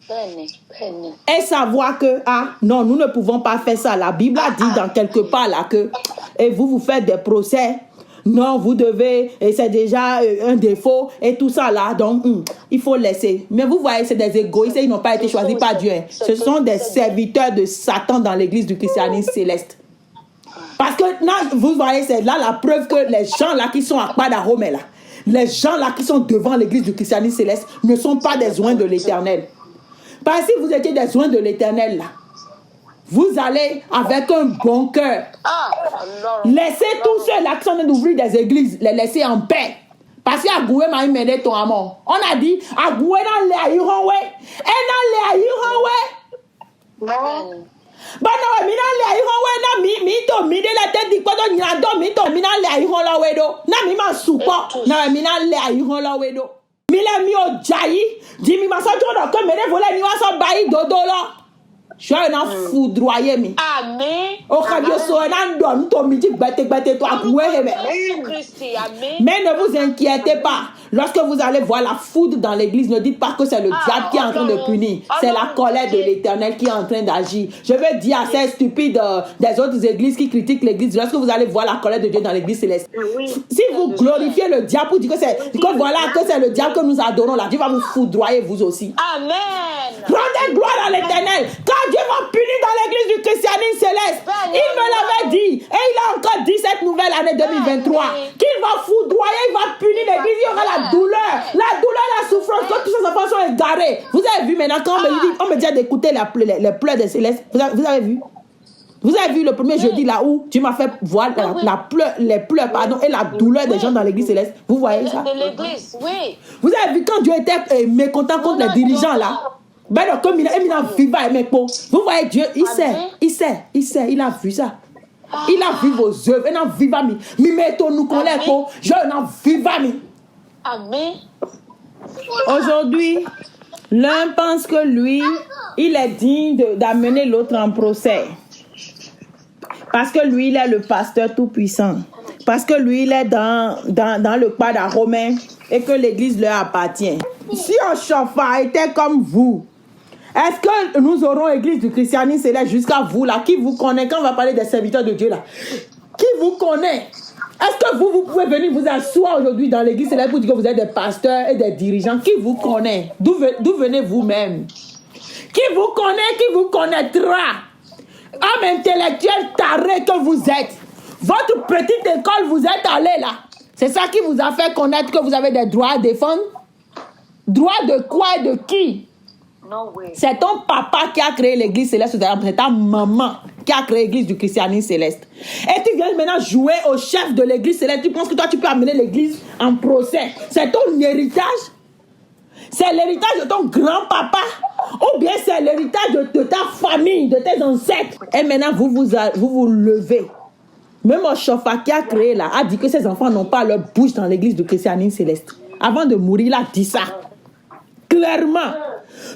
Peine. Et savoir que, non, nous ne pouvons pas faire ça. La Bible a dit dans quelque part là que, et vous faites des procès. Non, vous devez, et c'est déjà un défaut, et tout ça là. Donc, il faut laisser. Mais vous voyez, c'est des égoïstes, ils n'ont pas été choisis par Dieu. Ce sont des serviteurs de Satan dans l'église du christianisme céleste. Parce que, non, vous voyez, c'est là la preuve que les gens là qui sont à Padahome là, les gens là qui sont devant l'église du christianisme céleste ne sont pas des oints de l'éternel. Parce que si vous étiez des oints de l'éternel là, vous allez avec un bon cœur. Ah, alors. Laissez tous ceux-là qui sont en train d'ouvrir des églises, les laisser en paix. Parce qu'à Goué m'a mené ton amour. On a dit, à Goué dans les aïrons, ouais. Et dans les aïrons, ouais. Non. Bah non, mi dans les aïrons, ouais. Mi to, mi de la tête, dit quoi, donc, mi to, mi dans les aïrons, là, ouais, do. Na, mi ma soupa. Na, mi dans les aïrons, là, ouais, do. Mi la mi o jayi. Dit, mi ma sa tout, donc, comme, mi de volé, mi wa sa bayi, dodo, là. Je suis un foudroyé, mi. Amen. Au cabio, so, un don, to, mi dit, bête, toi, Goué, Christi, amen. Mais ne vous inquiétez pas. Lorsque vous allez voir la foudre dans l'église, ne dites pas que c'est le diable qui est en train de punir. C'est la colère de l'Éternel qui est en train d'agir. Je veux dire à ces stupides des autres églises qui critiquent l'église, lorsque vous allez voir la colère de Dieu dans l'église céleste, si vous glorifiez le diable pour dire que c'est le diable que nous adorons là, Dieu va vous foudroyer vous aussi. Amen. Rendez gloire à l'Éternel. Quand Dieu va punir dans l'église du christianisme céleste, il me l'avait dit. Et il a encore dit cette nouvelle année 2023 qu'il va foudroyer, il va punir l'église. Il y aura la douleur, la souffrance. Quand tous ces enfants sont égarés. Vous avez vu maintenant quand on me dit d'écouter les pleurs des célestes. Vous avez vu? Vous avez vu le premier jeudi là où Dieu m'a fait voir les pleurs et la douleur des gens dans l'église céleste. Vous voyez ça? De l'église, oui. Vous avez vu quand Dieu était mécontent contre les dirigeants là? Ben non, comme il a vu mes peaux. Vous voyez Dieu, il sait, il a vu ça. Il a vu vos œuvres, il a vu va mi mettons nous qu'on les peaux, je n'en vu va mi. Amen. Aujourd'hui, l'un pense que lui, il est digne d'amener l'autre en procès. Parce que lui, il est le pasteur tout-puissant. Parce que lui, il est dans le quadre romain et que l'église leur appartient. Si Oshofa était comme vous, est-ce que nous aurons l'église du christianisme céleste jusqu'à vous là? Qui vous connaît? Quand on va parler des serviteurs de Dieu là, qui vous connaît? Est-ce que vous pouvez venir vous asseoir aujourd'hui dans l'église céleste pour dire que vous êtes des pasteurs et des dirigeants? Qui vous connaît? D'où venez vous-même? Qui vous connaît? Qui vous connaîtra? Homme intellectuel taré que vous êtes. Votre petite école, vous êtes allé là. C'est ça qui vous a fait connaître que vous avez des droits à défendre? Droits de quoi et de qui? No way. C'est ton papa qui a créé l'église céleste, c'est ta maman qui a créé l'église du christianisme céleste. Et tu viens maintenant jouer au chef de l'église céleste. Tu penses que toi tu peux amener l'église en procès? C'est ton héritage? C'est l'héritage de ton grand-papa? Ou bien c'est l'héritage de ta famille, de tes ancêtres? Et maintenant vous levez. Même Oshofa qui a créé là a dit que ses enfants n'ont pas leur bouche dans l'église du christianisme céleste. Avant de mourir, il a dit ça. Clairement.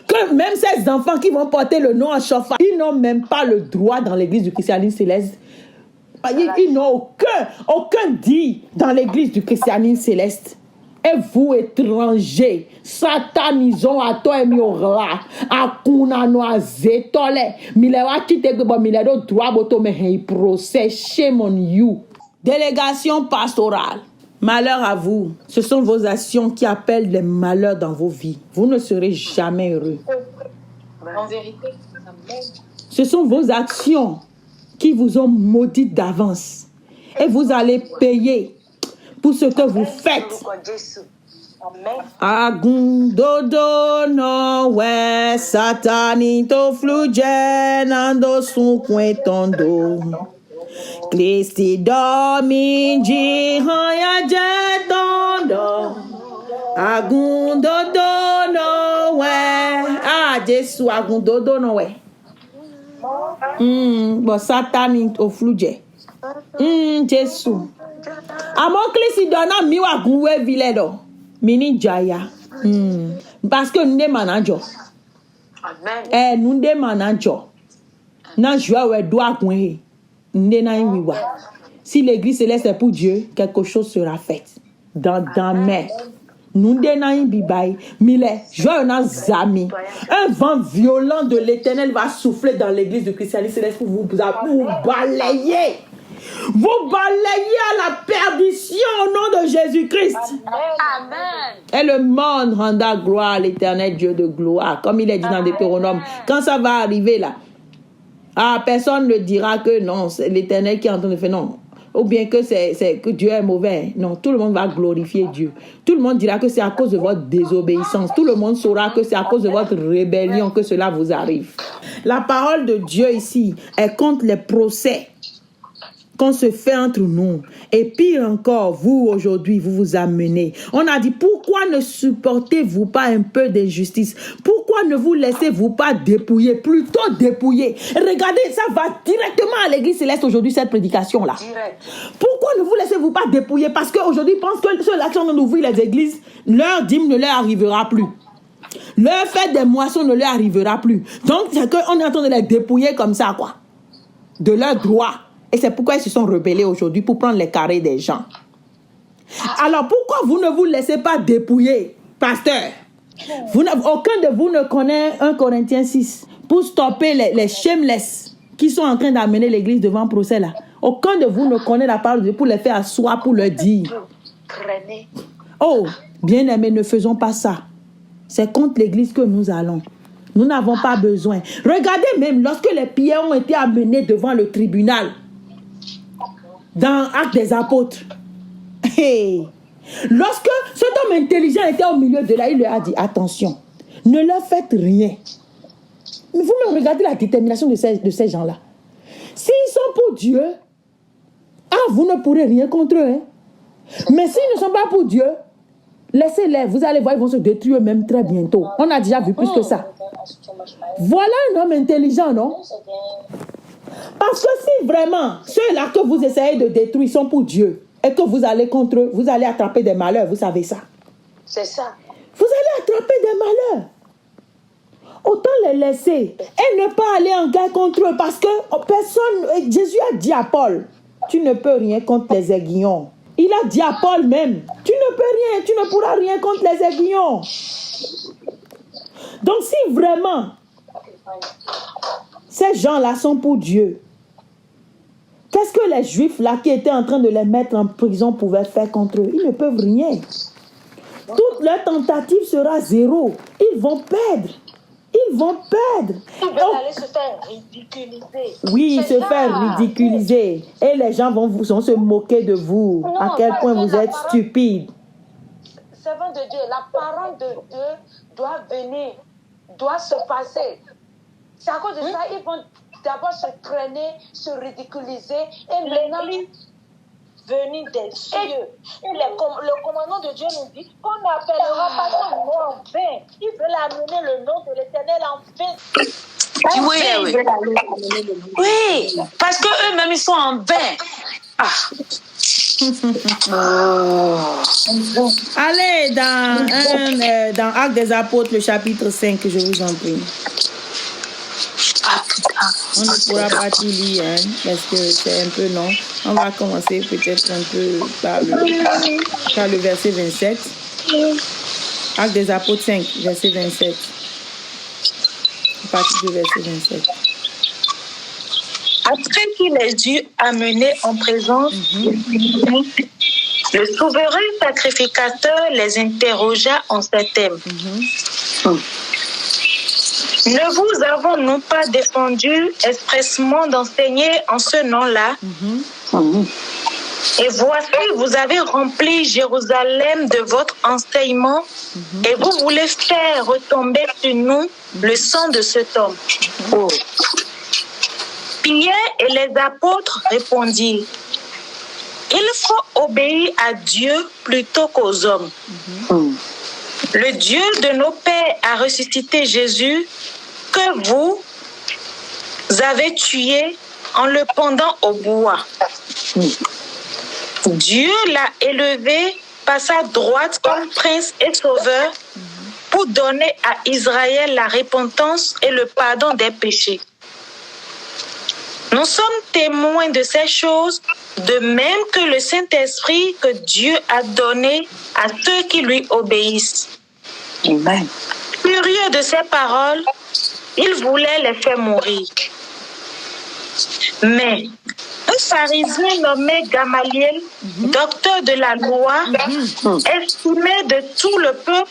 Que même ces enfants qui vont porter le nom Oshofa, ils n'ont même pas le droit dans l'église du christianisme céleste. Ils n'ont aucun dit dans l'église du christianisme céleste. Et vous, étrangers, satanisons à toi et miora, à kuna no azetole, milewa kite gbo miledo droit boto mehe procès, shame on you. Délégation pastorale. Malheur à vous. Ce sont vos actions qui appellent les malheurs dans vos vies. Vous ne serez jamais heureux. En vérité, ce sont vos actions qui vous ont maudit d'avance. Et vous allez payer pour ce que vous faites. Agundodo no we satani to fluje nando sun kwetondo. Christi domingi hoya jetondo. Agundodo no we. Ah, Jésus, agundodo no we. Bon, satani to fluje. Jésus. Amon Christi dona miwa gunwe viledo. Mini jaya. Parce que nous sommes manager. Amen. Nous sommes manager. Nous jouons si l'église céleste est pour Dieu, quelque chose sera fait. Dans mais nous un vent violent de l'Éternel va souffler dans l'église du christianisme céleste pour vous balayer. Vous balayez à la perdition au nom de Jésus-Christ. Amen. Et le monde rendra gloire à l'Éternel Dieu de gloire. Comme il est dit dans Deutéronome. Quand ça va arriver là, personne ne dira que non, c'est l'Éternel qui est en train de faire. Non. ou bien que Dieu est mauvais. Non, tout le monde va glorifier Dieu. Tout le monde dira que c'est à cause de votre désobéissance. Tout le monde saura que c'est à cause de votre rébellion que cela vous arrive. La parole de Dieu ici est contre les procès qu'on se fait entre nous. Et pire encore, vous aujourd'hui, vous vous amenez. On a dit, pourquoi ne supportez-vous pas un peu d'injustice? Pourquoi ne vous laissez-vous pas dépouiller? Plutôt dépouiller. Regardez, ça va directement à l'église céleste aujourd'hui, cette prédication-là. Pourquoi ne vous laissez-vous pas dépouiller? Parce qu'aujourd'hui, ils pensent que ceux-là qui sont en train d'ouvrir les églises, leur dîme ne leur arrivera plus. Leur fête des moissons ne leur arrivera plus. Donc, c'est qu'on est en train de les dépouiller comme ça, quoi. De leurs droits. Et c'est pourquoi ils se sont rebellés aujourd'hui pour prendre les carrés des gens. Alors, pourquoi vous ne vous laissez pas dépouiller, pasteur? Aucun de vous ne connaît 1 Corinthiens 6 pour stopper les shameless qui sont en train d'amener l'église devant procès là. Aucun de vous ne connaît la parole de Dieu pour les faire asseoir, pour leur dire. Oh, bien-aimés, ne faisons pas ça. C'est contre l'église que nous allons. Nous n'avons pas besoin. Regardez même, lorsque les pierres ont été amenées devant le tribunal, dans Actes des Apôtres, hey, lorsque cet homme intelligent était au milieu de là, il leur a dit, attention, ne leur faites rien. Mais vous-même regardez la détermination de ces gens-là. S'ils sont pour Dieu, vous ne pourrez rien contre eux. Hein. Mais s'ils ne sont pas pour Dieu, laissez-les, vous allez voir, ils vont se détruire eux-mêmes très bientôt. On a déjà vu plus que ça. Voilà un homme intelligent, non? Parce que si vraiment ceux-là que vous essayez de détruire sont pour Dieu et que vous allez contre eux, vous allez attraper des malheurs, vous savez ça. C'est ça. Vous allez attraper des malheurs. Autant les laisser et ne pas aller en guerre contre eux parce que personne, Jésus a dit à Paul, tu ne peux rien contre les aiguillons. Il a dit à Paul même, tu ne peux rien, tu ne pourras rien contre les aiguillons. Donc si vraiment ces gens-là sont pour Dieu, qu'est-ce que les Juifs là qui étaient en train de les mettre en prison pouvaient faire contre eux? Ils ne peuvent rien. Toute leur tentative sera zéro. Ils vont perdre. Ils vont perdre. Ils veulent aller se faire ridiculiser. Oui, se faire ridiculiser. Et les gens vont se moquer de vous. Non, à quel point vous êtes stupide. Servant de Dieu, la parole de Dieu doit venir, doit se passer. C'est à cause de ça, ils vont d'abord se traîner, se ridiculiser. Et maintenant, venir des cieux. Et le commandement de Dieu nous dit qu'on n'appellera pas son nom en vain. Ils veulent amener le nom de l'Éternel en vain. Oui, parce qu'eux-mêmes, ils sont en vain. Allez dans Actes des Apôtres, le chapitre 5, je vous en prie. On ne pourra pas tout lire, hein, parce que c'est un peu long. On va commencer peut-être un peu par le verset 27. Actes des Apôtres 5, verset 27. À partir du verset 27. Après qu'il les eut amenés en présence, le souverain sacrificateur les interrogea en ces termes. Ne vous avons-nous pas défendu expressement d'enseigner en ce nom-là? Et voici, vous avez rempli Jérusalem de votre enseignement et vous voulez faire retomber sur nous le sang de cet homme. Pierre et les apôtres répondirent, il faut obéir à Dieu plutôt qu'aux hommes. Le Dieu de nos pères a ressuscité Jésus que vous avez tué en le pendant au bois. Dieu l'a élevé par sa droite comme prince et sauveur pour donner à Israël la repentance et le pardon des péchés. Nous sommes témoins de ces choses, de même que le Saint-Esprit que Dieu a donné à ceux qui lui obéissent. Amen. Furieux de ces paroles, il voulait les faire mourir. Mais un pharisien nommé Gamaliel, docteur de la loi, estimé de tout le peuple,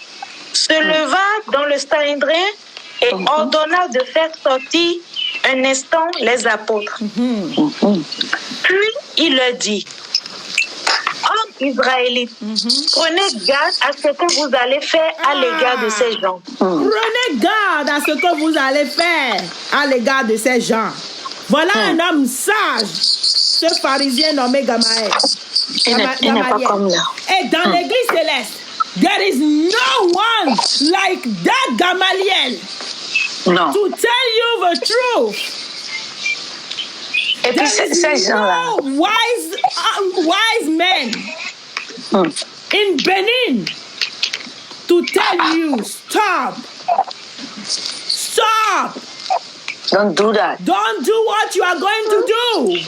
se leva dans le Sanhédrin et ordonna de faire sortir un instant les apôtres. Puis il leur dit, hommes israélites, prenez garde à ce que vous allez faire à l'égard de ces gens. Prenez garde à ce que vous allez faire à l'égard de ces gens. Voilà un homme sage, ce pharisien nommé Gamaliel. Il n'est pas comme là. Et dans l'église céleste, there is no one like that Gamaliel Non. to tell you the truth. Et puis There ces is gens-là, no wise men in Benin to tell you stop. don't do that. Don't do what you are going to do.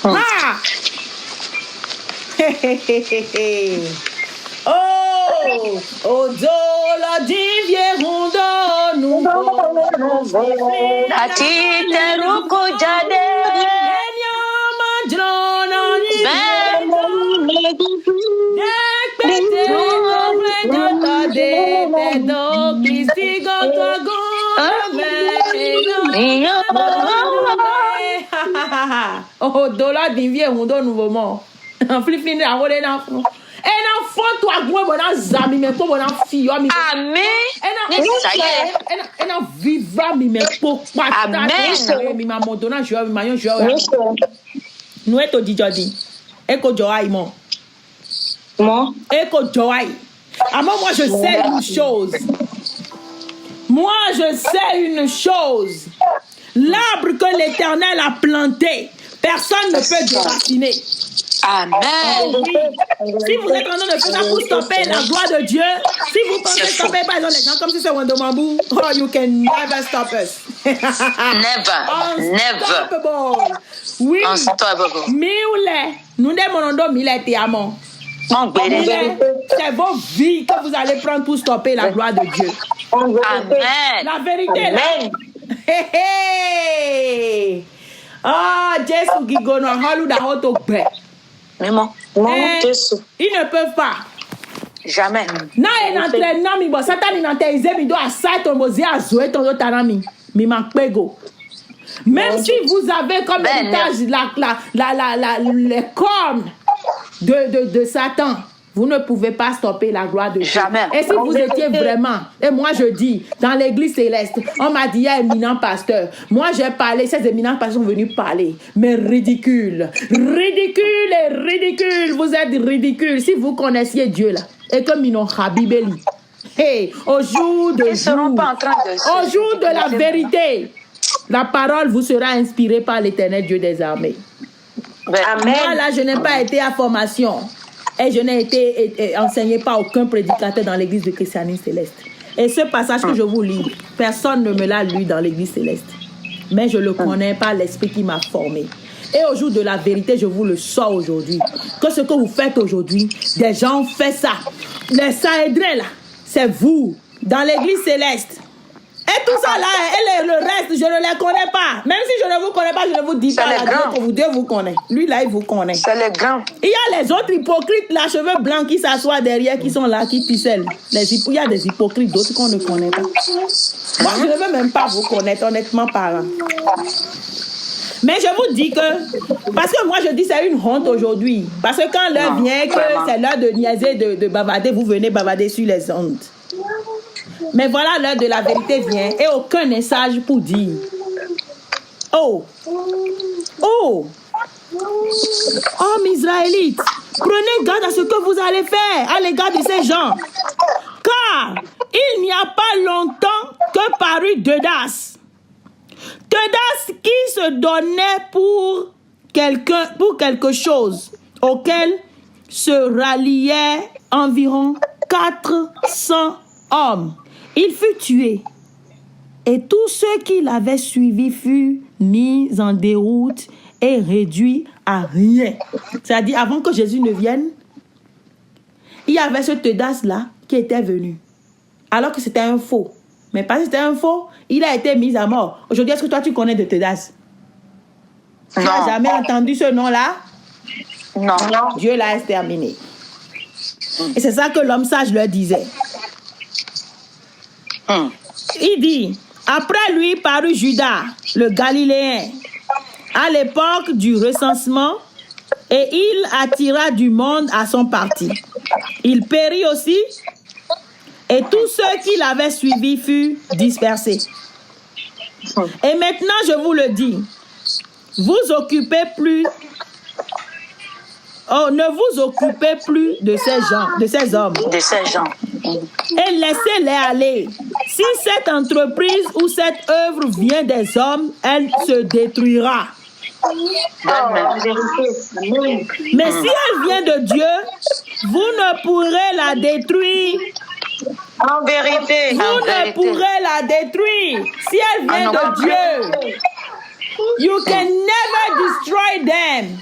Ha! Oh, odolo divierundo nugo. Ati teruko jade. Oh, dollar divie hundo nouveau mort. Flifine a volé dans fond. Et dans fond toi gros bon zami mais pour bon fille mi. Amen. Ça y est. Et dans vivra mi mais pour pas. Amen. Mi ma montona je mi mayon je. Nous est au dijodi. Et ko joai mon. Moi, Et ko joai. Moi je sais une chose. Moi je sais une chose. L'arbre que l'Éternel a planté, personne ne peut déraciner. Amen. Si vous êtes en train de faire ça pour stopper la gloire de Dieu, si vous pensez stopper par exemple les gens comme si c'est Wandomambou, oh, you can never stop us. Never. Unstoppable. Oui. Unstoppable. Mioulé. Nous demandons mille et amants. C'est vos vies que vous allez prendre pour stopper la gloire de Dieu. Amen. La vérité là. Hey, hey. Ah, Jésus qui gono halu da hoto gbe. Maman. Ils ne peuvent pas. Jamais. Na entraînement mi bo Satan inanteize mi do asai ton mozi azoe ton tanami. Mi makpego. Même si vous avez comme héritage les cornes de Satan, vous ne pouvez pas stopper la gloire de Dieu. Jamais. Et si vous étiez vraiment, et moi je dis, dans l'église céleste, on m'a dit, il y a éminent pasteur. Moi j'ai parlé, ces éminents pasteurs sont venus parler. Mais ridicule. Ridicule et ridicule. Vous êtes ridicule. Si vous connaissiez Dieu là, et comme ils n'ont Habibeli. Hey, au jour de Ils seront pas en train de au jour de la vérité, la parole vous sera inspirée par l'Éternel Dieu des armées. Amen. Moi là, je n'ai pas été à formation. Et je n'ai été enseigné par aucun prédicateur dans l'église de Christianisme Céleste. Et ce passage que je vous lis, personne ne me l'a lu dans l'église céleste. Mais je le connais par l'esprit qui m'a formé. Et au jour de la vérité, je vous le sors aujourd'hui. Que ce que vous faites aujourd'hui, des gens ont fait ça. Les Sahédrins là, c'est vous, dans l'église céleste. Et tout ça là, et le reste, je ne les connais pas. Même si je ne vous connais pas, je ne vous dis pas. Dieu vous connaît. Lui là, il vous connaît. C'est les grands. Il y a les autres hypocrites là, cheveux blancs qui s'assoient derrière, qui sont là, qui pissellent. Il y a des hypocrites, d'autres qu'on ne connaît pas. Moi, je ne veux même pas vous connaître, honnêtement parlant. Mais je vous dis que, parce que moi je dis c'est une honte aujourd'hui. Parce que quand l'heure vient, que c'est l'heure de niaiser, de bavarder, vous venez bavarder sur les ondes. Mais voilà, l'heure de la vérité vient et aucun message pour dire. Oh, hommes israélites, prenez garde à ce que vous allez faire à l'égard de ces gens. Car il n'y a pas longtemps que parut Teudas. Teudas qui se donnait pour quelque chose, auquel se ralliaient environ 400 hommes. Il fut tué et tous ceux qui l'avaient suivi furent mis en déroute et réduits à rien. C'est-à-dire, avant que Jésus ne vienne, il y avait ce Teudas-là qui était venu. Alors que c'était un faux. Mais parce que c'était un faux, il a été mis à mort. Aujourd'hui, est-ce que toi, tu connais de Teudas? Tu n'as jamais entendu ce nom-là? Non. Dieu l'a exterminé. Et c'est ça que l'homme sage leur disait. Il dit, après lui parut Judas, le Galiléen, à l'époque du recensement, et il attira du monde à son parti. Il périt aussi, et tous ceux qui l'avaient suivi furent dispersés. Et maintenant, je vous le dis, vous occupez plus, ne vous occupez plus de ces gens, de ces hommes. De ces gens. Et laissez-les aller. Si cette entreprise ou cette œuvre vient des hommes, elle se détruira. Mais si elle vient de Dieu, vous ne pourrez la détruire. En vérité. Vous ne pourrez la détruire. Si elle vient de Dieu, you can never destroy them.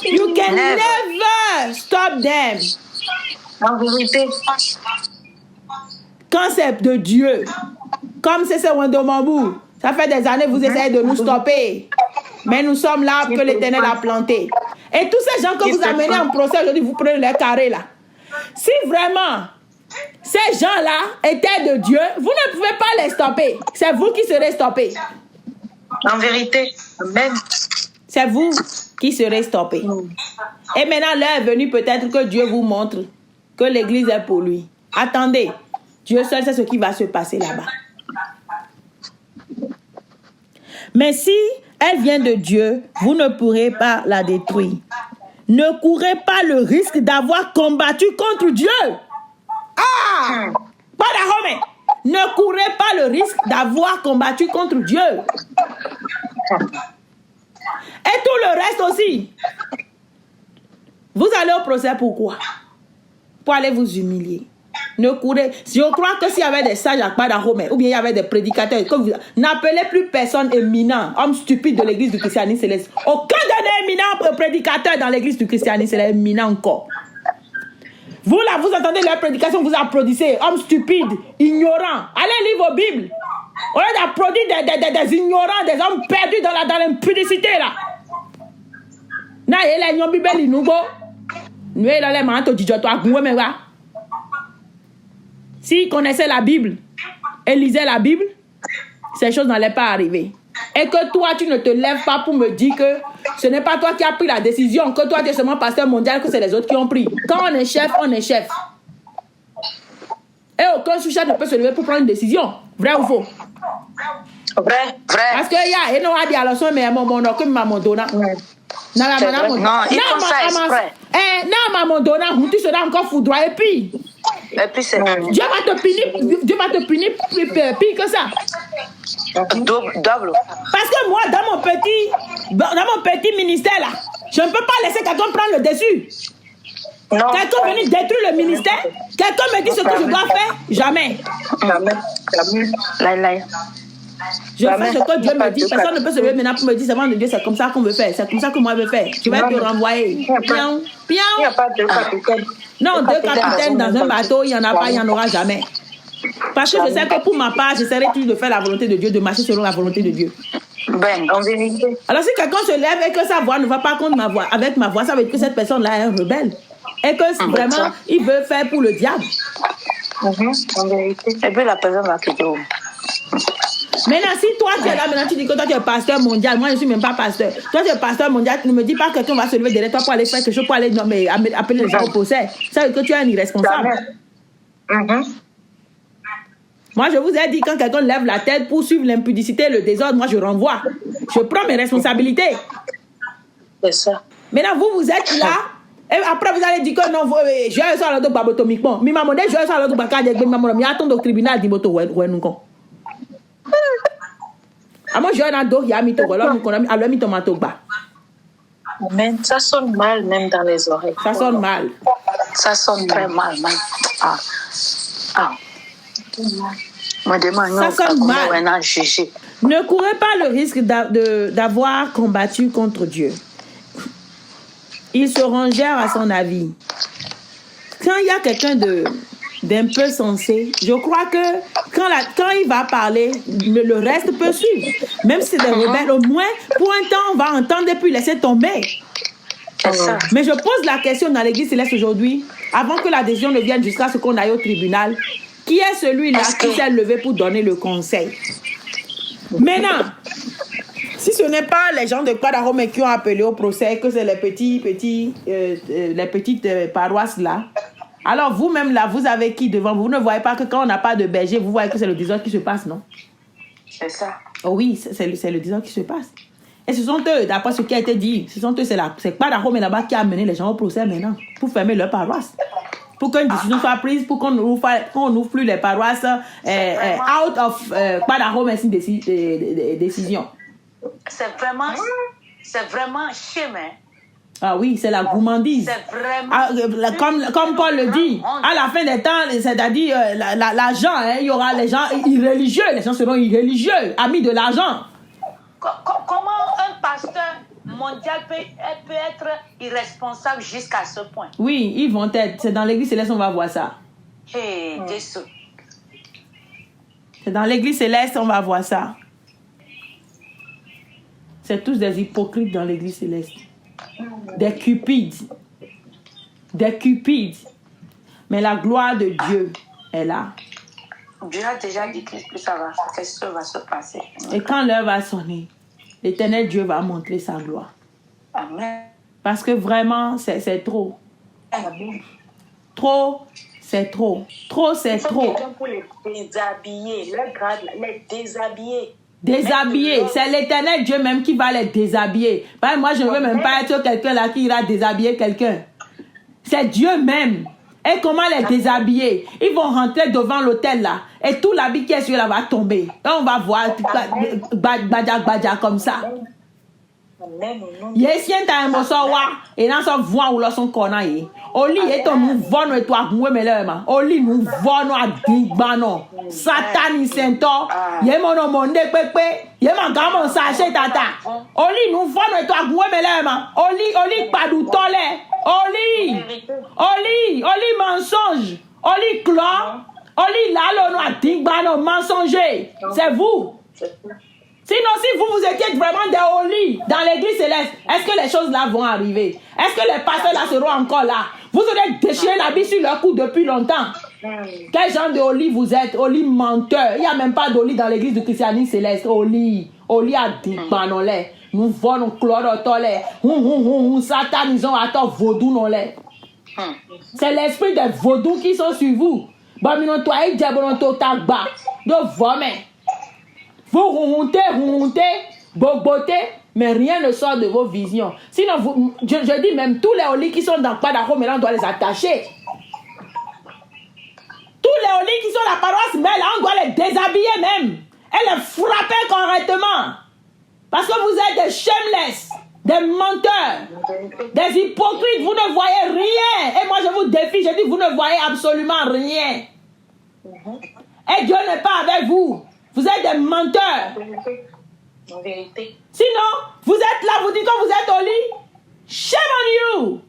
You can never stop them. En vérité. Quand c'est de Dieu, comme c'est ce Wendomambou, ça fait des années que vous essayez de nous stopper. Mais nous sommes là que l'Éternel a planté. Et tous ces gens que vous amenez en procès aujourd'hui, vous prenez les carrés là. Si vraiment ces gens-là étaient de Dieu, vous ne pouvez pas les stopper. C'est vous qui serez stoppés. En vérité. Amen. C'est vous qui serez stoppés. Et maintenant, l'heure est venue peut-être que Dieu vous montre que l'église est pour lui. Attendez. Dieu seul sait ce qui va se passer là-bas. Mais si elle vient de Dieu, vous ne pourrez pas la détruire. Ne courez pas le risque d'avoir combattu contre Dieu. Ah! Padahome, ne courez pas le risque d'avoir combattu contre Dieu. Et tout le reste aussi. Vous allez au procès pourquoi? Pour aller vous humilier. Ne courez. Je crois que s'il y avait des sages à Padahome, ou bien il y avait des prédicateurs, n'appelez plus personne éminent, homme stupide de l'église du christianisme céleste. Aucun d'un éminent prédicateur dans l'église du christianisme céleste, éminent encore. Vous là, vous entendez leur prédication, vous applaudissez, homme stupide, ignorant. Allez lire vos Bibles. On a d'applaudir des ignorants, des hommes perdus dans l'impudicité là. Na yele nyon Bible inugo. Nous là les manto dijoto agoué là. S'ils connaissaient la Bible et lisaient la Bible, ces choses n'allaient pas arriver. Et que toi, tu ne te lèves pas pour me dire que ce n'est pas toi qui as pris la décision, que toi, tu es seulement pasteur mondial, que c'est les autres qui ont pris. Quand on est chef, on est chef. Et aucun sous-chef ne peut se lever pour prendre une décision. Vrai ou faux? Vrai. Parce que il y a des allocations, mais mon que maman donne. Non, il font ça exprès. Non, maman donne, tu seras encore foudroyé. Et puis c'est Dieu va te punir pire que ça. double. Parce que moi, dans mon petit ministère là, je ne peux pas laisser quelqu'un prendre le dessus. Quelqu'un venir détruire le ministère. Quelqu'un me dit ce que je dois faire. Jamais. Je fais ce que Dieu me dit. Personne ne peut se lever maintenant pour me dire c'est bon de Dieu, c'est comme ça qu'on veut faire. C'est comme ça que moi je veux faire. Je vais te renvoyer. Pion. Il n'y a pas de capitaine. Non, deux capitaines dans un bateau, il n'y en a pas, il n'y en aura jamais. Parce que je sais que pour ma part, j'essaierai toujours de faire la volonté de Dieu, de marcher selon la volonté de Dieu. Ben, en vérité. Alors si quelqu'un se lève et que sa voix ne va pas contre ma voix, avec ma voix, ça veut dire que cette personne-là est un rebelle. Et que vraiment, il veut faire pour le diable. En vérité. Et puis la personne va quitter. Maintenant, si toi tu es là, maintenant tu dis que toi tu es pasteur mondial, moi je ne suis même pas pasteur. Toi tu es pasteur mondial, tu ne me dis pas que quelqu'un va se lever derrière toi pour aller faire quelque chose, pour aller appeler les gens au procès. Ça veut dire que tu es un irresponsable. Moi je vous ai dit, quand quelqu'un lève la tête pour suivre l'impudicité, le désordre, moi je renvoie. Je prends mes responsabilités. C'est ça. Maintenant vous êtes là. Et après, vous allez dire que non, je vais sur le babotomiquement. Mais maman, je vais sur le babotomiquement. Je vais attendre au tribunal d'Imoto. Moi, je vais dans le dos, il y a mis ton alors nous mis ton matogba. Amen. Ça sonne mal, même dans les oreilles. Ça sonne mal. Ça sonne très mal, man. Ça sonne mal. Ne courez pas le risque d'avoir combattu contre Dieu. Ils se rangèrent à son avis. Quand il y a quelqu'un d'un peu sensé, je crois que quand il va parler, le reste peut suivre. Même si c'est des rebelles, au moins, pour un temps, on va entendre et puis laisser tomber. Mais je pose la question dans l'église céleste aujourd'hui, avant que la décision ne vienne jusqu'à ce qu'on aille au tribunal, Qui est celui-là qui s'est levé pour donner le conseil? Maintenant, si ce n'est pas les gens de Kwadarome qui ont appelé au procès, que c'est les petites paroisses là, alors vous-même là, vous avez qui devant vous? Vous ne voyez pas que quand on n'a pas de berger, vous voyez que c'est le désordre qui se passe, non? C'est ça. Oh oui, c'est le désordre qui se passe. Et ce sont eux, d'après ce qui a été dit, c'est Kwadarome là-bas qui a amené les gens au procès maintenant, pour fermer leur paroisse. Pour qu'une décision soit prise, pour qu'on n'ouvre plus les paroisses out of Kwadarome une décision. C'est vraiment chemin. Ah oui, c'est la gourmandise. C'est vraiment... Comme Paul le dit, à la fin des temps, c'est-à-dire l'argent, il y aura les gens irréligieux, les gens seront irréligieux, amis de l'argent. Comment un pasteur mondial peut être irresponsable jusqu'à ce point? Oui, ils vont être. C'est dans l'église céleste, on va voir ça. Hey, Jésus. C'est dans l'église céleste, on va voir ça. C'est tous des hypocrites dans l'église céleste. Des cupides. Des cupides. Mais la gloire de Dieu est là. Dieu a déjà dit que ça va se passer. Et quand l'heure va sonner, l'Éternel Dieu va montrer sa gloire. Amen. Parce que vraiment, c'est trop. Trop, c'est trop. Trop, c'est trop. Quelqu'un pour les déshabiller, les déshabiller. Déshabiller, c'est l'Éternel Dieu même qui va les déshabiller. Moi, je ne veux même pas être quelqu'un là qui ira déshabiller quelqu'un. C'est Dieu même. Et comment les déshabiller? Ils vont rentrer devant l'autel là. Et tout l'habit qui est sur là va tomber. Et on va voir badja comme ça. Yesien ta emosowa et nan so voix ou lo son kona ye. Oli et ton nous vono et toi mwe melema. Oli nous vono a digbano. Satani sento. Ye mono monde pepe. Ye magamo sache tata. Oli nous vono et toi mwe melema. Oli padu tole. Oli mensonge. Oli clan. Oli lalo no a digbano mensonger. C'est vous. Sinon, si vous étiez vraiment des holy dans l'église céleste, est-ce que les choses là vont arriver? Est-ce que les pasteurs là seront encore là? Vous aurez déchiré l'habit sur leur cou depuis longtemps. Quel genre de holy vous êtes? Holy menteur. Il n'y a même pas d'holy dans l'église du christianisme céleste. Holy a dit, banolé. Nous volons chlore tolé. Satanisons à toi vaudou nolé. C'est l'esprit des vaudous qui sont sur vous. Bah, minon toi, il dit, bon, toi, tagba. De vomé. Vous remontez, boboté, mais rien ne sort de vos visions. Sinon, je dis même, tous les holis qui sont dans Kwadarome, mais là, on doit les attacher. Tous les holis qui sont dans la paroisse, mais là, on doit les déshabiller même. Et les frapper correctement. Parce que vous êtes des shameless, des menteurs, des hypocrites. Vous ne voyez rien. Et moi, je vous défie, je dis, vous ne voyez absolument rien. Et Dieu n'est pas avec vous. Vous êtes des menteurs. En vérité. Sinon, vous êtes là, vous dites que vous êtes au lit. Shame on you.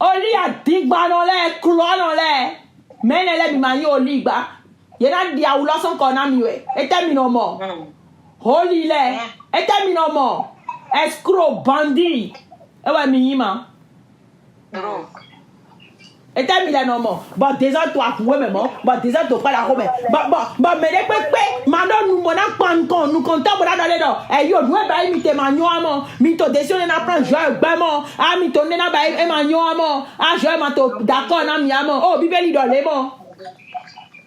Au lit à digba dans l'air, clois dans l'air. Mais elle est bimani au lit, bah. Il y a des diaoulas son qu'on a mis. Et termine au mort. Au lit, et termine au mort. Escroc, bandit. Et ouais, minima. Et termine non mort. Bon, déjà toi, ouais, mais bon. Bon, déjà toi, pas la robe. Bon, mais les pépés, maintenant nous, mon enfant, nous comptons pour dans les dents. Et yo, nous, bah, imiter magnon, mito décision n'a pas joué, bah, mon. Ah, mito n'a pas et magnon, ah, je m'entends, d'accord, n'a mis à oh, Bible, dans les bons.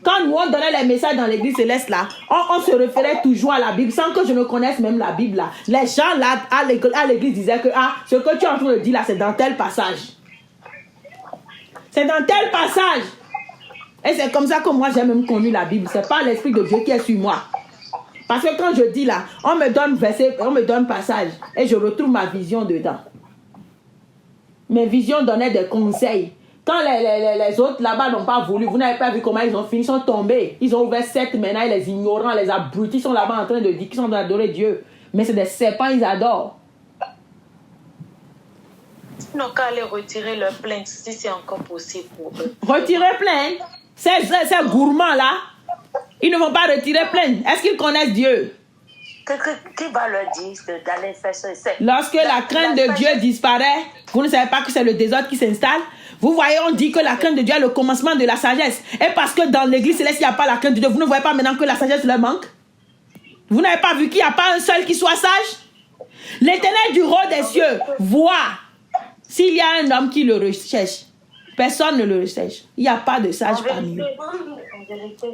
Quand nous, on donnait les messages dans l'église céleste, là, on se référait toujours à la Bible, sans que je ne connaisse même la Bible, là. Les gens, là, à l'église disaient que, ah, ce que tu es en train de dire, là, c'est dans tel passage. C'est dans tel passage. Et c'est comme ça que moi j'ai même connu la Bible. C'est pas l'Esprit de Dieu qui est sur moi. Parce que quand je dis là, on me donne verset, on me donne passage. Et je retrouve ma vision dedans. Mes visions donnaient des conseils. Quand les autres là-bas n'ont pas voulu, vous n'avez pas vu comment ils ont fini, ils sont tombés. Ils ont ouvert 7 maintenant, les ignorants, les abrutis sont là-bas en train de dire qu'ils sont en train d'adorer Dieu. Mais c'est des serpents, ils adorent. Ils n'ont qu'à aller retirer leur plainte si c'est encore possible pour eux. Retirer plainte? Ces gourmands là, ils ne vont pas retirer plainte. Est-ce qu'ils connaissent Dieu? Qui va leur dire d'aller faire ça? Lorsque la crainte de Dieu disparaît, vous ne savez pas que c'est le désordre qui s'installe. Vous voyez, on dit que la crainte de Dieu est le commencement de la sagesse. Et parce que dans l'église céleste, il n'y a pas la crainte de Dieu, vous ne voyez pas maintenant que la sagesse leur manque? Vous n'avez pas vu qu'il n'y a pas un seul qui soit sage? L'Éternel du roi des cieux voit s'il y a un homme qui le recherche. Personne ne le recherche. Il n'y a pas de sage parmi eux.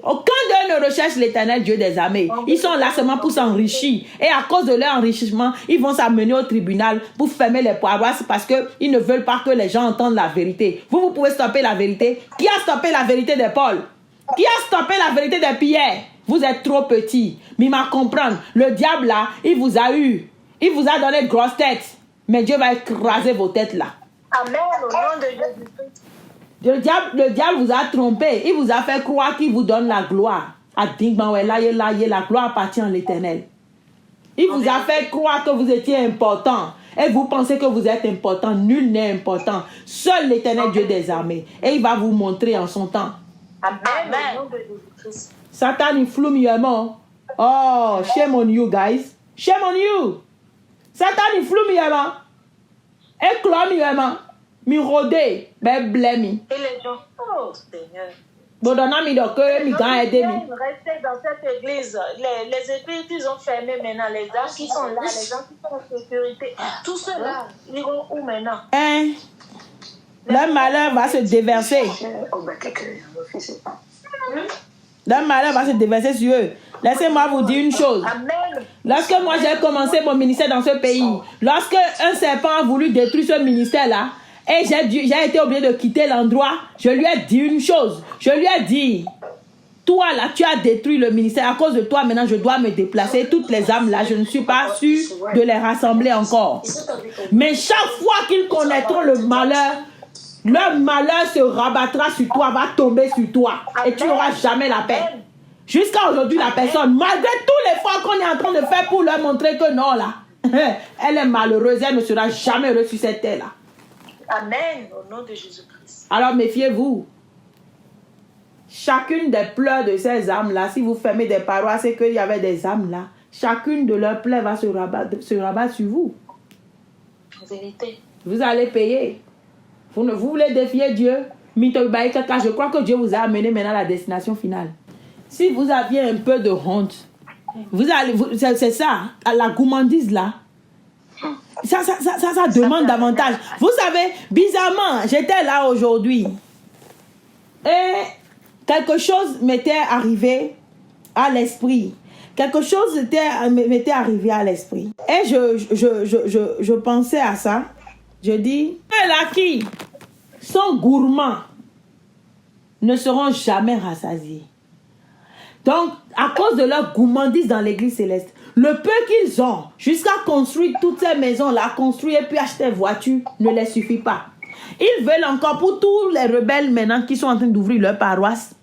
Aucun d'eux ne recherche l'Éternel Dieu des armées. Ils sont là seulement pour s'enrichir. Et à cause de leur enrichissement, ils vont s'amener au tribunal pour fermer les paroisses parce qu'ils ne veulent pas que les gens entendent la vérité. Vous pouvez stopper la vérité. Qui a stoppé la vérité de Paul? Qui a stoppé la vérité de Pierre? Vous êtes trop petits. Mais à comprendre, le diable là, il vous a eu. Il vous a donné de grosses têtes. Mais Dieu va écraser vos têtes là. Amen, au nom de Jésus-Christ. Le diable vous a trompé. Il vous a fait croire qu'il vous donne la gloire. La gloire appartient à l'Éternel. Il vous a fait croire que vous étiez important. Et vous pensez que vous êtes important. Nul n'est important. Seul l'Éternel Dieu des armées. Et il va vous montrer en son temps. Amen, au nom de Jésus-Christ. Satan, il flume yément. Oh, shame on you guys. Shame on you. Satan, il flume yément. Et clom yément. Mi rodé, ben blêmi. Et les gens, oh Seigneur. Bodona mi doke, mi gan aidé mi. Restez dans cette église. Les églises, ils ont fermé maintenant. Les gens qui sont là, les gens qui sont en sécurité. Tout cela, ils vont où maintenant? Hein? Leur malheur va se déverser. Leur malheur va se déverser sur eux. Laissez-moi vous dire une chose. Amen. Lorsque moi j'ai commencé mon ministère dans ce pays, lorsque un serpent a voulu détruire ce ministère-là, et j'ai été obligé de quitter l'endroit, je lui ai dit une chose. Je lui ai dit, toi là, tu as détruit le ministère. À cause de toi, maintenant, je dois me déplacer. Toutes les âmes là, je ne suis pas sûre de les rassembler encore. Mais chaque fois qu'ils connaîtront le malheur, leur malheur se rabattra sur toi, va tomber sur toi. Et tu n'auras jamais la paix. Jusqu'à aujourd'hui, la personne, malgré tous les efforts qu'on est en train de faire pour leur montrer que non là, elle est malheureuse, elle ne sera jamais heureuse sur cette terre là. Amen, au nom de Jésus-Christ. Alors méfiez-vous. Chacune des pleurs de ces âmes-là, si vous fermez des paroisses et qu'il y avait des âmes là, chacune de leurs pleurs va se rabattre sur vous. En vérité. Vous allez payer. Vous voulez défier Dieu? Je crois que Dieu vous a amené maintenant à la destination finale. Si vous aviez un peu de honte, c'est ça, à la gourmandise là. Ça demande davantage. Vous savez, bizarrement, j'étais là aujourd'hui. Et quelque chose m'était arrivé à l'esprit. Quelque chose m'était arrivé à l'esprit. Et je pensais à ça. Je dis, là qui sont gourmands ne seront jamais rassasiés. Donc, à cause de leur gourmandise dans l'église céleste, le peu qu'ils ont, jusqu'à construire toutes ces maisons-là, construire et puis acheter des voitures, ne les suffit pas. Ils veulent encore, pour tous les rebelles maintenant qui sont en train d'ouvrir leur paroisse,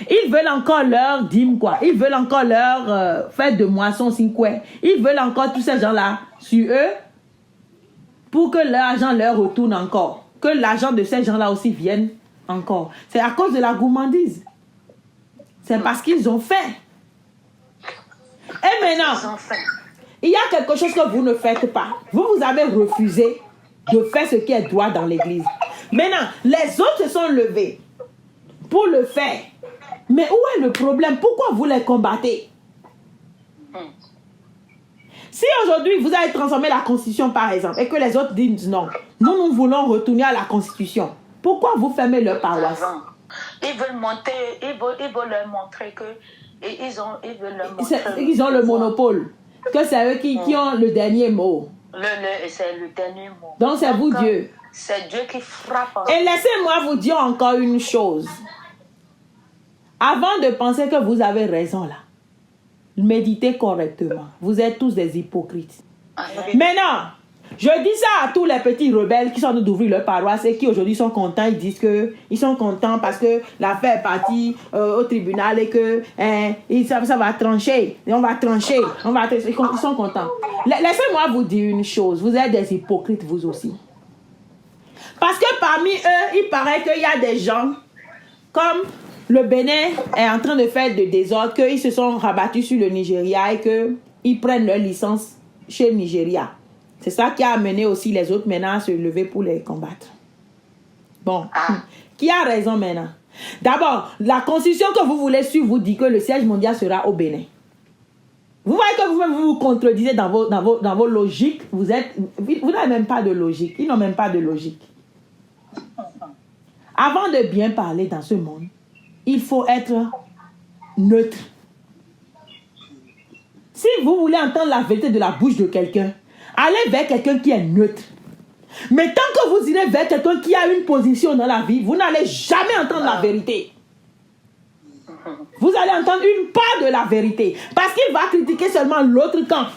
ils veulent encore leur dîme, quoi. Ils veulent encore leur fête de moisson, cinque. Ils veulent encore tous ces gens-là sur eux pour que l'argent leur retourne encore. Que l'argent de ces gens-là aussi vienne encore. C'est à cause de la gourmandise. C'est parce qu'ils ont faim. Et maintenant, il y a quelque chose que vous ne faites pas. Vous avez refusé de faire ce qui est droit dans l'église. Maintenant, les autres se sont levés pour le faire. Mais où est le problème? Pourquoi vous les combattez? Si aujourd'hui vous avez transformé la constitution par exemple et que les autres disent non, nous voulons retourner à la constitution, pourquoi vous fermez leur paroisse? Ils veulent leur montrer que ils ont le monopole, que c'est eux qui ont le dernier mot. C'est le dernier mot. Donc c'est vous Dieu. C'est Dieu qui frappe. Et laissez-moi vous dire encore une chose. Avant de penser que vous avez raison là, méditez correctement. Vous êtes tous des hypocrites. Maintenant, je dis ça à tous les petits rebelles qui sont en train d'ouvrir leur paroisse et qui aujourd'hui sont contents. Ils disent qu'ils sont contents parce que l'affaire est partie au tribunal et que ça va trancher. Et on va trancher. Ils sont contents. Laissez-moi vous dire une chose. Vous êtes des hypocrites vous aussi. Parce que parmi eux, il paraît qu'il y a des gens comme le Bénin est en train de faire de désordre, qu'ils se sont rabattus sur le Nigeria et que ils prennent leur licence chez Nigeria. C'est ça qui a amené aussi les autres maintenant à se lever pour les combattre. Bon, qui a raison maintenant? D'abord, la constitution que vous voulez suivre vous dit que le siège mondial sera au Bénin. Vous voyez que vous-même vous contredisez dans vos logiques. Vous n'avez même pas de logique. Ils n'ont même pas de logique. Avant de bien parler dans ce monde, il faut être neutre. Si vous voulez entendre la vérité de la bouche de quelqu'un, allez vers quelqu'un qui est neutre. Mais tant que vous irez vers quelqu'un qui a une position dans la vie, vous n'allez jamais entendre la vérité. Vous allez entendre une part de la vérité. Parce qu'il va critiquer seulement l'autre camp.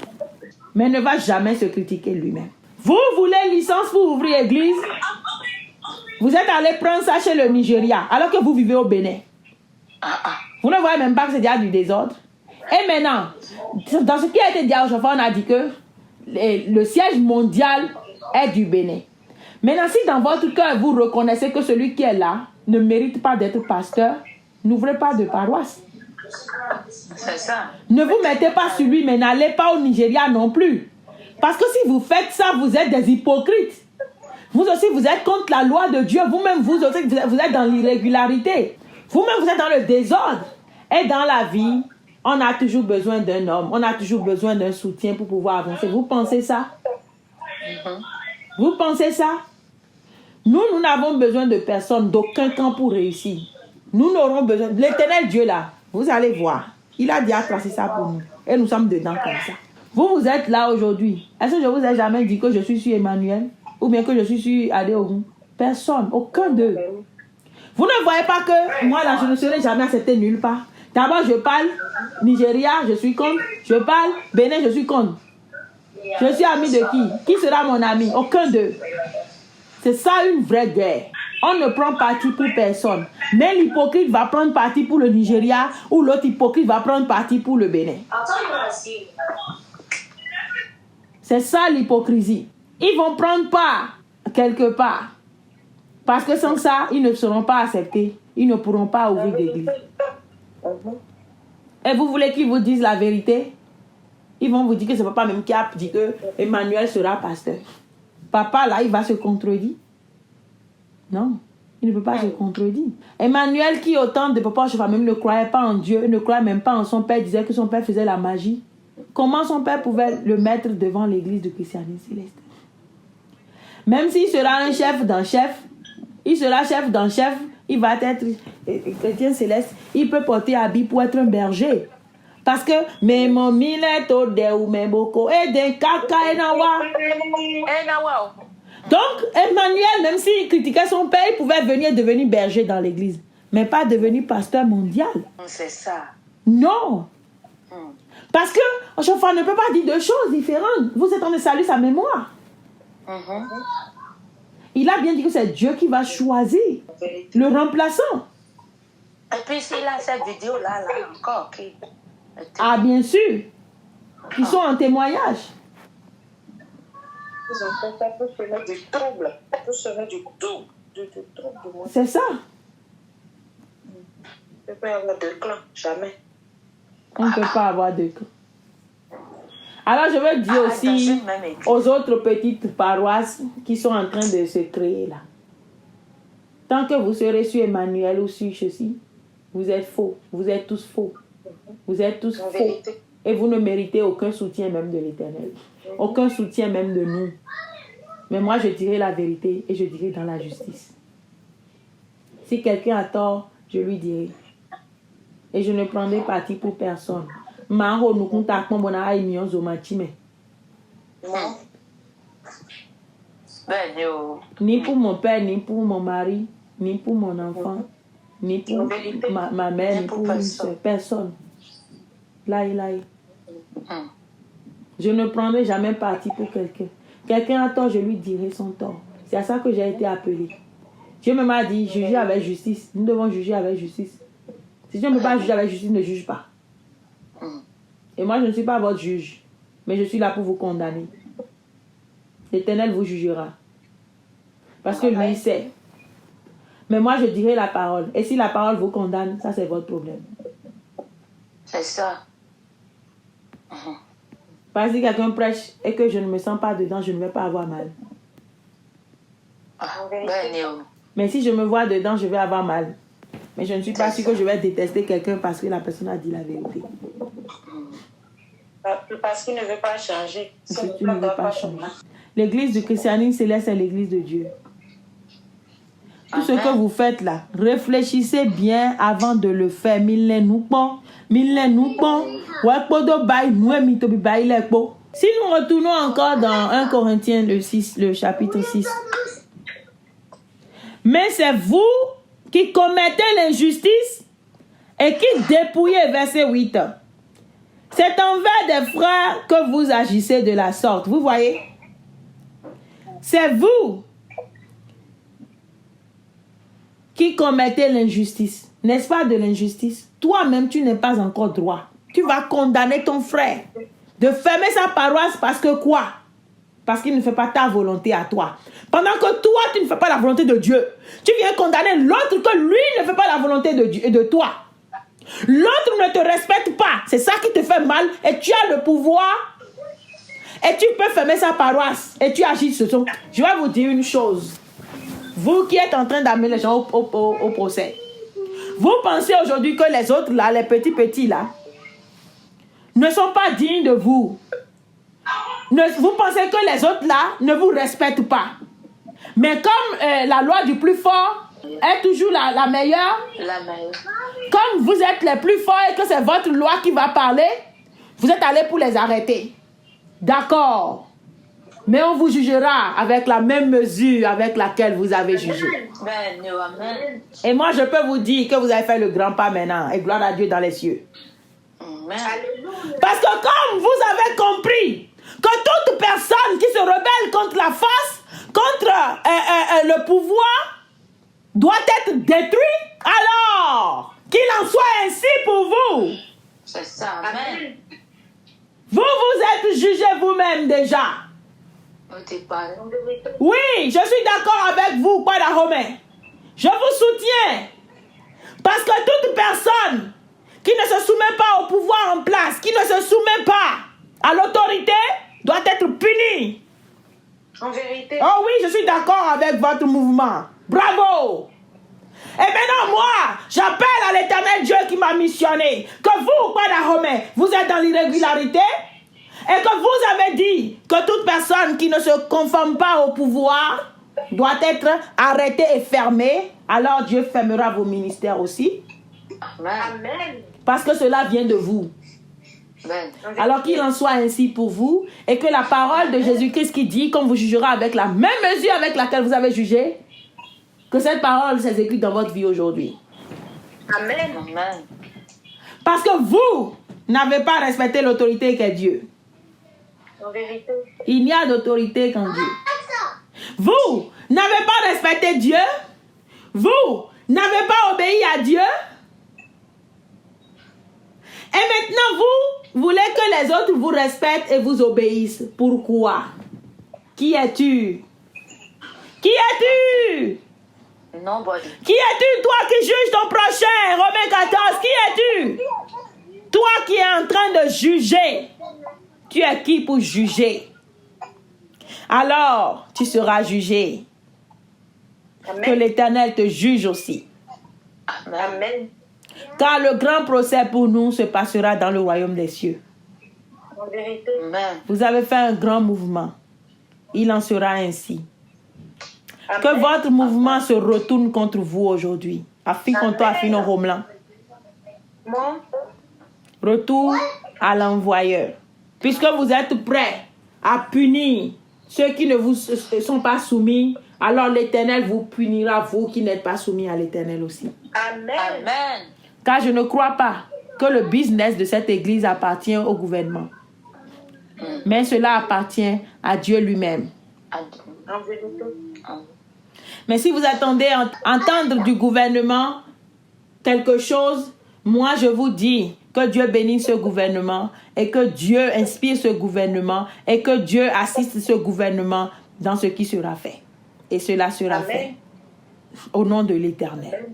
Mais ne va jamais se critiquer lui-même. Vous voulez licence pour ouvrir église? Vous êtes allé prendre ça chez le Nigeria, alors que vous vivez au Bénin. Vous ne voyez même pas que c'est déjà du désordre. Et maintenant, dans ce qui a été dit à Ochofa, on a dit que le siège mondial est du Bénin. Maintenant, si dans votre cœur, vous reconnaissez que celui qui est là ne mérite pas d'être pasteur, n'ouvrez pas de paroisse. C'est ça. Ne vous mettez pas sur lui, mais n'allez pas au Nigeria non plus. Parce que si vous faites ça, vous êtes des hypocrites. Vous aussi, vous êtes contre la loi de Dieu. Vous-même, vous aussi, vous êtes dans l'irrégularité. Vous-même, vous êtes dans le désordre. Et dans la vie, on a toujours besoin d'un homme. On a toujours besoin d'un soutien pour pouvoir avancer. Vous pensez ça? Vous pensez ça? Nous n'avons besoin de personne, d'aucun camp pour réussir. Nous n'aurons besoin... L'éternel Dieu là, vous allez voir. Il a déjà tracé ça pour nous. Et nous sommes dedans comme ça. Vous êtes là aujourd'hui. Est-ce que je vous ai jamais dit que je suis sur Emmanuel? Ou bien que je suis sur Adéogun? Personne. Aucun d'eux. Vous ne voyez pas que moi là, je ne serai jamais accepté nulle part. D'abord, je parle Nigeria, je suis contre. Je parle Bénin, je suis contre. Je suis ami de qui? Qui sera mon ami? Aucun d'eux. C'est ça une vraie guerre. On ne prend parti pour personne. Mais l'hypocrite va prendre parti pour le Nigeria ou l'autre hypocrite va prendre parti pour le Bénin. C'est ça l'hypocrisie. Ils vont prendre part quelque part. Parce que sans ça, ils ne seront pas acceptés. Ils ne pourront pas ouvrir d'église. Et vous voulez qu'ils vous disent la vérité? Ils vont vous dire que c'est papa même qui a dit que Emmanuel sera pasteur. Papa là, il va se contredire. Non, il ne peut pas se contredire. Emmanuel qui au temps de papa Ochofa même ne croyait pas en Dieu, ne croyait même pas en son père, disait que son père faisait la magie. Comment son père pouvait le mettre devant l'église de christianisme céleste? Même s'il sera un chef d'un chef, il sera chef d'un chef, il va être chrétien céleste, il peut porter habit pour être un berger. Parce que même mon mileto de ou même beaucoup et de kaka et nawa. Donc Emmanuel, même s'il critiquait son père, il pouvait venir devenir berger dans l'église, mais pas devenir pasteur mondial. C'est ça. Non. Parce que Ochofa ne peut pas dire deux choses différentes. Vous êtes en train de saluer sa mémoire. Il a bien dit que c'est Dieu qui va choisir le remplaçant. Et puis s'il a cette vidéo-là, encore, qui... Ah, bien sûr. Qui sont en témoignage. Ils ont fait ça pour semer du trouble. Pour semer du trouble. C'est ça. Il ne peut pas y avoir deux clans. Jamais. On ne peut pas avoir deux clans. Alors, je veux dire aussi aux autres petites paroisses qui sont en train de se créer là. Tant que vous serez sur Emmanuel ou sur ceci, vous êtes faux. Vous êtes tous faux. Vous êtes tous faux. Et vous ne méritez aucun soutien même de l'Éternel. Aucun soutien même de nous. Mais moi, je dirai la vérité et je dirai dans la justice. Si quelqu'un a tort, je lui dirai. Et je ne prendrai parti pour personne. Maho nous contactons mon aïmion zomatime. Ni pour mon père, ni pour mon mari, ni pour mon enfant, ni pour ma mère, ni pour une seule personne. Là. Je ne prendrai jamais parti pour quelqu'un. Quelqu'un a tort, je lui dirai son tort. C'est à ça que j'ai été appelé. Dieu m'a dit, juger avec justice. Nous devons juger avec justice. Si Dieu ne peut pas juger avec justice, ne juge pas. Et moi, je ne suis pas votre juge. Mais je suis là pour vous condamner. L'Éternel vous jugera. Parce que lui, il sait. Mais moi, je dirai la parole. Et si la parole vous condamne, ça, c'est votre problème. C'est ça. Parce que quelqu'un prêche et que je ne me sens pas dedans, je ne vais pas avoir mal. Mais si je me vois dedans, je vais avoir mal. Mais je ne suis pas sûre que je vais détester quelqu'un parce que la personne a dit la vérité. Parce qu'il ne veut pas changer. Parce que tu ne veux pas changer. L'église du christianisme céleste est l'église de Dieu. Tout ce que vous faites là, réfléchissez bien avant de le faire. Si nous retournons encore dans 1 Corinthiens le chapitre 6. Mais c'est vous qui commettez l'injustice et qui dépouillez, verset 8. C'est envers des frères que vous agissez de la sorte. Vous voyez? C'est vous qui commettez l'injustice. N'est-ce pas de l'injustice? Toi-même, tu n'es pas encore droit. Tu vas condamner ton frère de fermer sa paroisse parce que quoi? Parce qu'il ne fait pas ta volonté à toi. Pendant que toi, tu ne fais pas la volonté de Dieu. Tu viens condamner l'autre que lui ne fait pas la volonté de Dieu et de toi. L'autre ne te respecte pas. C'est ça qui te fait mal. Et tu as le pouvoir. Et tu peux fermer sa paroisse. Et tu agis sur son... Je vais vous dire une chose. Vous qui êtes en train d'amener les gens au procès. Vous pensez aujourd'hui que les autres là, les petits là, ne sont pas dignes de vous. Vous pensez que les autres là ne vous respectent pas. Mais comme la loi du plus fort est toujours la meilleure, comme vous êtes les plus forts et que c'est votre loi qui va parler, vous êtes allés pour les arrêter. D'accord. Mais on vous jugera avec la même mesure avec laquelle vous avez jugé. Et moi, je peux vous dire que vous avez fait le grand pas maintenant. Et gloire à Dieu dans les cieux. Parce que comme vous avez compris que toute personne qui se rebelle contre la force, contre le pouvoir, doit être détruit, alors qu'il en soit ainsi pour vous. C'est ça, amen. Vous êtes jugé vous-même déjà. Oui, je suis d'accord avec vous, Padre Romain. Je vous soutiens. Parce que toute personne qui ne se soumet pas au pouvoir en place, qui ne se soumet pas à l'autorité, doit être punie. En vérité. Oh oui, je suis d'accord avec votre mouvement. Bravo. Et maintenant, moi, j'appelle à l'Éternel Dieu qui m'a missionné, que vous, Padre Romain, vous êtes dans l'irrégularité. Et que vous avez dit que toute personne qui ne se conforme pas au pouvoir doit être arrêtée et fermée, alors Dieu fermera vos ministères aussi. Amen. Parce que cela vient de vous. Amen. Alors qu'il en soit ainsi pour vous et que la parole de Jésus-Christ qui dit qu'on vous jugera avec la même mesure avec laquelle vous avez jugé, que cette parole s'exécute dans votre vie aujourd'hui. Amen. Amen. Parce que vous n'avez pas respecté l'autorité qu'est Dieu. En vérité. Il n'y a d'autorité qu'en Dieu. Vous n'avez pas respecté Dieu. Vous n'avez pas obéi à Dieu. Et maintenant, vous voulez que les autres vous respectent et vous obéissent. Pourquoi? Qui es-tu? Qui es-tu? Nobody. Qui es-tu, toi qui juges ton prochain? Romains 14, qui es-tu? Toi qui es en train de juger. Tu es qui pour juger? Alors, tu seras jugé. Amen. Que l'Éternel te juge aussi. Amen. Car le grand procès pour nous se passera dans le royaume des cieux. En vérité. Amen. Vous avez fait un grand mouvement. Il en sera ainsi. Amen. Que votre mouvement se retourne contre vous aujourd'hui. Afin qu'on toi, afin nos Romelans. Moi. Retour à l'envoyeur. Puisque vous êtes prêts à punir ceux qui ne vous sont pas soumis, alors l'Éternel vous punira, vous qui n'êtes pas soumis à l'Éternel aussi. Amen. Amen. Car je ne crois pas que le business de cette église appartient au gouvernement. Mais cela appartient à Dieu lui-même. En vérité. Mais si vous attendez à entendre du gouvernement quelque chose, moi je vous dis que Dieu bénisse ce gouvernement et que Dieu inspire ce gouvernement et que Dieu assiste ce gouvernement dans ce qui sera fait. Et cela sera Amen. fait au nom de l'Éternel.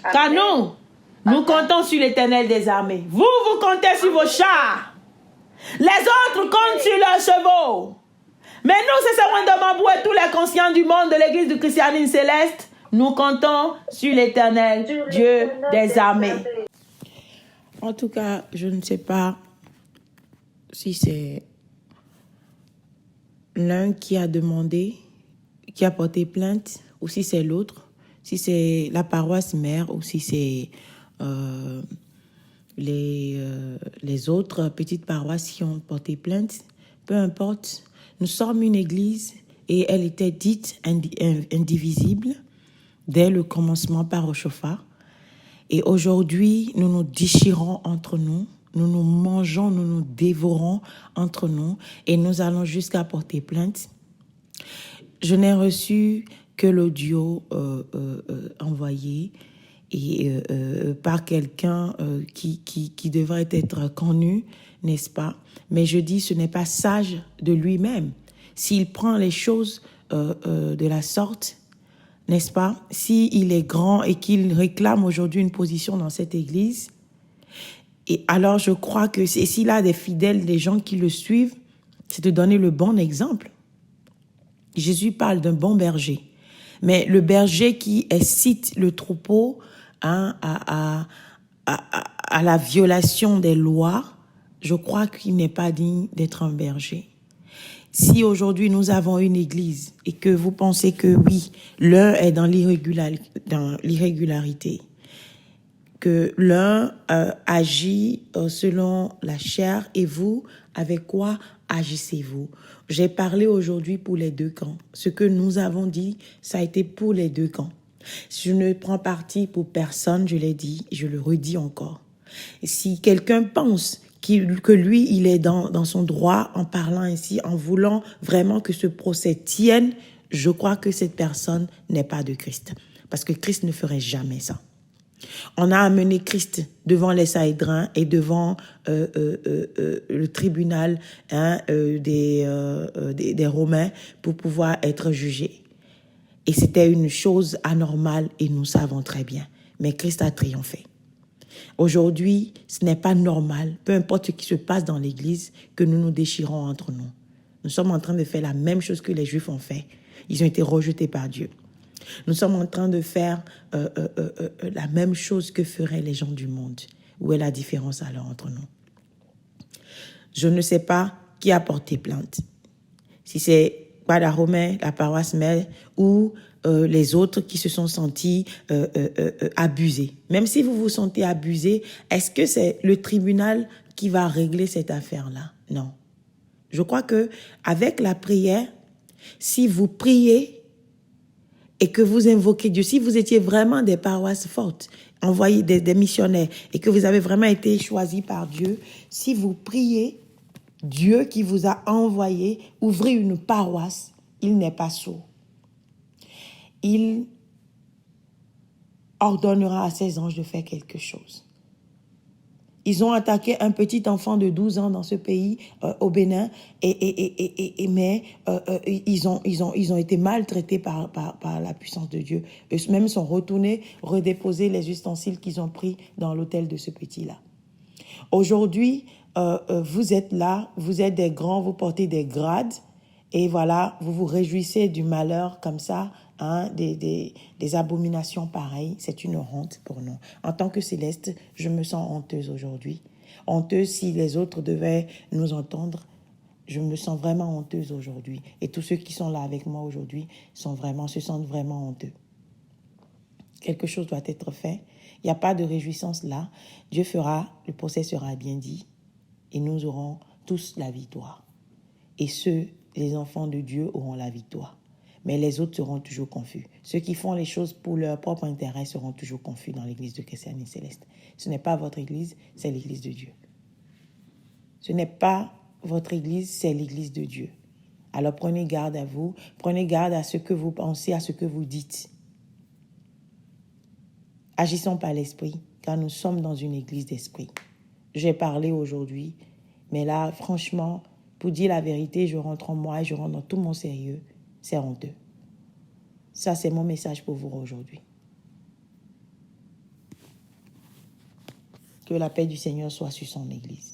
Amen. Car nous comptons sur l'Éternel des armées. Vous comptez sur vos chars. Les autres comptent sur leurs chevaux. Mais nous, c'est Sawanda Mabou et tous les conscients du monde de l'église du christianisme céleste. Nous comptons sur l'Éternel, Dieu des armées. En tout cas, je ne sais pas si c'est l'un qui a demandé, qui a porté plainte, ou si c'est l'autre, si c'est la paroisse mère, ou si c'est les autres petites paroisses qui ont porté plainte. Peu importe, nous sommes une église et elle était dite indivisible dès le commencement par Ochofa. Et aujourd'hui, nous nous déchirons entre nous, nous nous mangeons, nous nous dévorons entre nous et nous allons jusqu'à porter plainte. Je n'ai reçu que l'audio envoyé et par quelqu'un qui devrait être connu, n'est-ce pas? Mais je dis, ce n'est pas sage de lui-même. S'il prend les choses de la sorte, n'est-ce pas? S'il est grand et qu'il réclame aujourd'hui une position dans cette église, et alors je crois que s'il a des fidèles, des gens qui le suivent, c'est de donner le bon exemple. Jésus parle d'un bon berger. Mais le berger qui incite le troupeau à la violation des lois, je crois qu'il n'est pas digne d'être un berger. Si aujourd'hui nous avons une église et que vous pensez que oui, l'un est dans l'irrégularité, que l'un agit selon la chair et vous, avec quoi agissez-vous? J'ai parlé aujourd'hui pour les deux camps. Ce que nous avons dit, ça a été pour les deux camps. Je ne prends parti pour personne, je l'ai dit, je le redis encore. Et si quelqu'un pense que lui, il est dans son droit en parlant ainsi, en voulant vraiment que ce procès tienne, je crois que cette personne n'est pas de Christ. Parce que Christ ne ferait jamais ça. On a amené Christ devant les Sahédrins et devant le tribunal des Romains pour pouvoir être jugé. Et c'était une chose anormale et nous savons très bien. Mais Christ a triomphé. Aujourd'hui, ce n'est pas normal, peu importe ce qui se passe dans l'église, que nous nous déchirons entre nous. Nous sommes en train de faire la même chose que les Juifs ont fait. Ils ont été rejetés par Dieu. Nous sommes en train de faire la même chose que feraient les gens du monde. Où est la différence alors entre nous? Je ne sais pas qui a porté plainte. Si c'est Guadaromain, la paroisse mère, ou les autres qui se sont sentis abusés. Même si vous vous sentez abusé, est-ce que c'est le tribunal qui va régler cette affaire-là? Non. Je crois que avec la prière, si vous priez et que vous invoquez Dieu, si vous étiez vraiment des paroisses fortes, envoyés des missionnaires, et que vous avez vraiment été choisis par Dieu, si vous priez, Dieu qui vous a envoyé ouvrir une paroisse, il n'est pas sourd. Il ordonnera à ses anges de faire quelque chose. Ils ont attaqué un petit enfant de 12 ans dans ce pays, au Bénin, mais ils ont été maltraités par la puissance de Dieu. Eux-mêmes sont retournés redéposer les ustensiles qu'ils ont pris dans l'hôtel de ce petit-là. Aujourd'hui, vous êtes là, vous êtes des grands, vous portez des grades, et voilà, vous vous réjouissez du malheur comme ça, des abominations pareilles. C'est une honte pour nous. En tant que céleste, je me sens honteuse aujourd'hui. Honteuse si les autres devaient nous entendre. Je me sens vraiment honteuse aujourd'hui. Et tous ceux qui sont là avec moi aujourd'hui se sentent vraiment honteux. Quelque chose doit être fait. Il n'y a pas de réjouissance là. Dieu fera, le procès sera bien dit. Et nous aurons tous la victoire. Et les enfants de Dieu auront la victoire. Mais les autres seront toujours confus. Ceux qui font les choses pour leur propre intérêt seront toujours confus dans l'église de christianisme céleste. Ce n'est pas votre église, c'est l'église de Dieu. Ce n'est pas votre église, c'est l'église de Dieu. Alors prenez garde à vous, prenez garde à ce que vous pensez, à ce que vous dites. Agissons par l'esprit, car nous sommes dans une église d'esprit. J'ai parlé aujourd'hui, mais là, franchement, pour dire la vérité, je rentre en moi et je rentre dans tout mon sérieux. C'est honteux. Ça, c'est mon message pour vous aujourd'hui. Que la paix du Seigneur soit sur son église.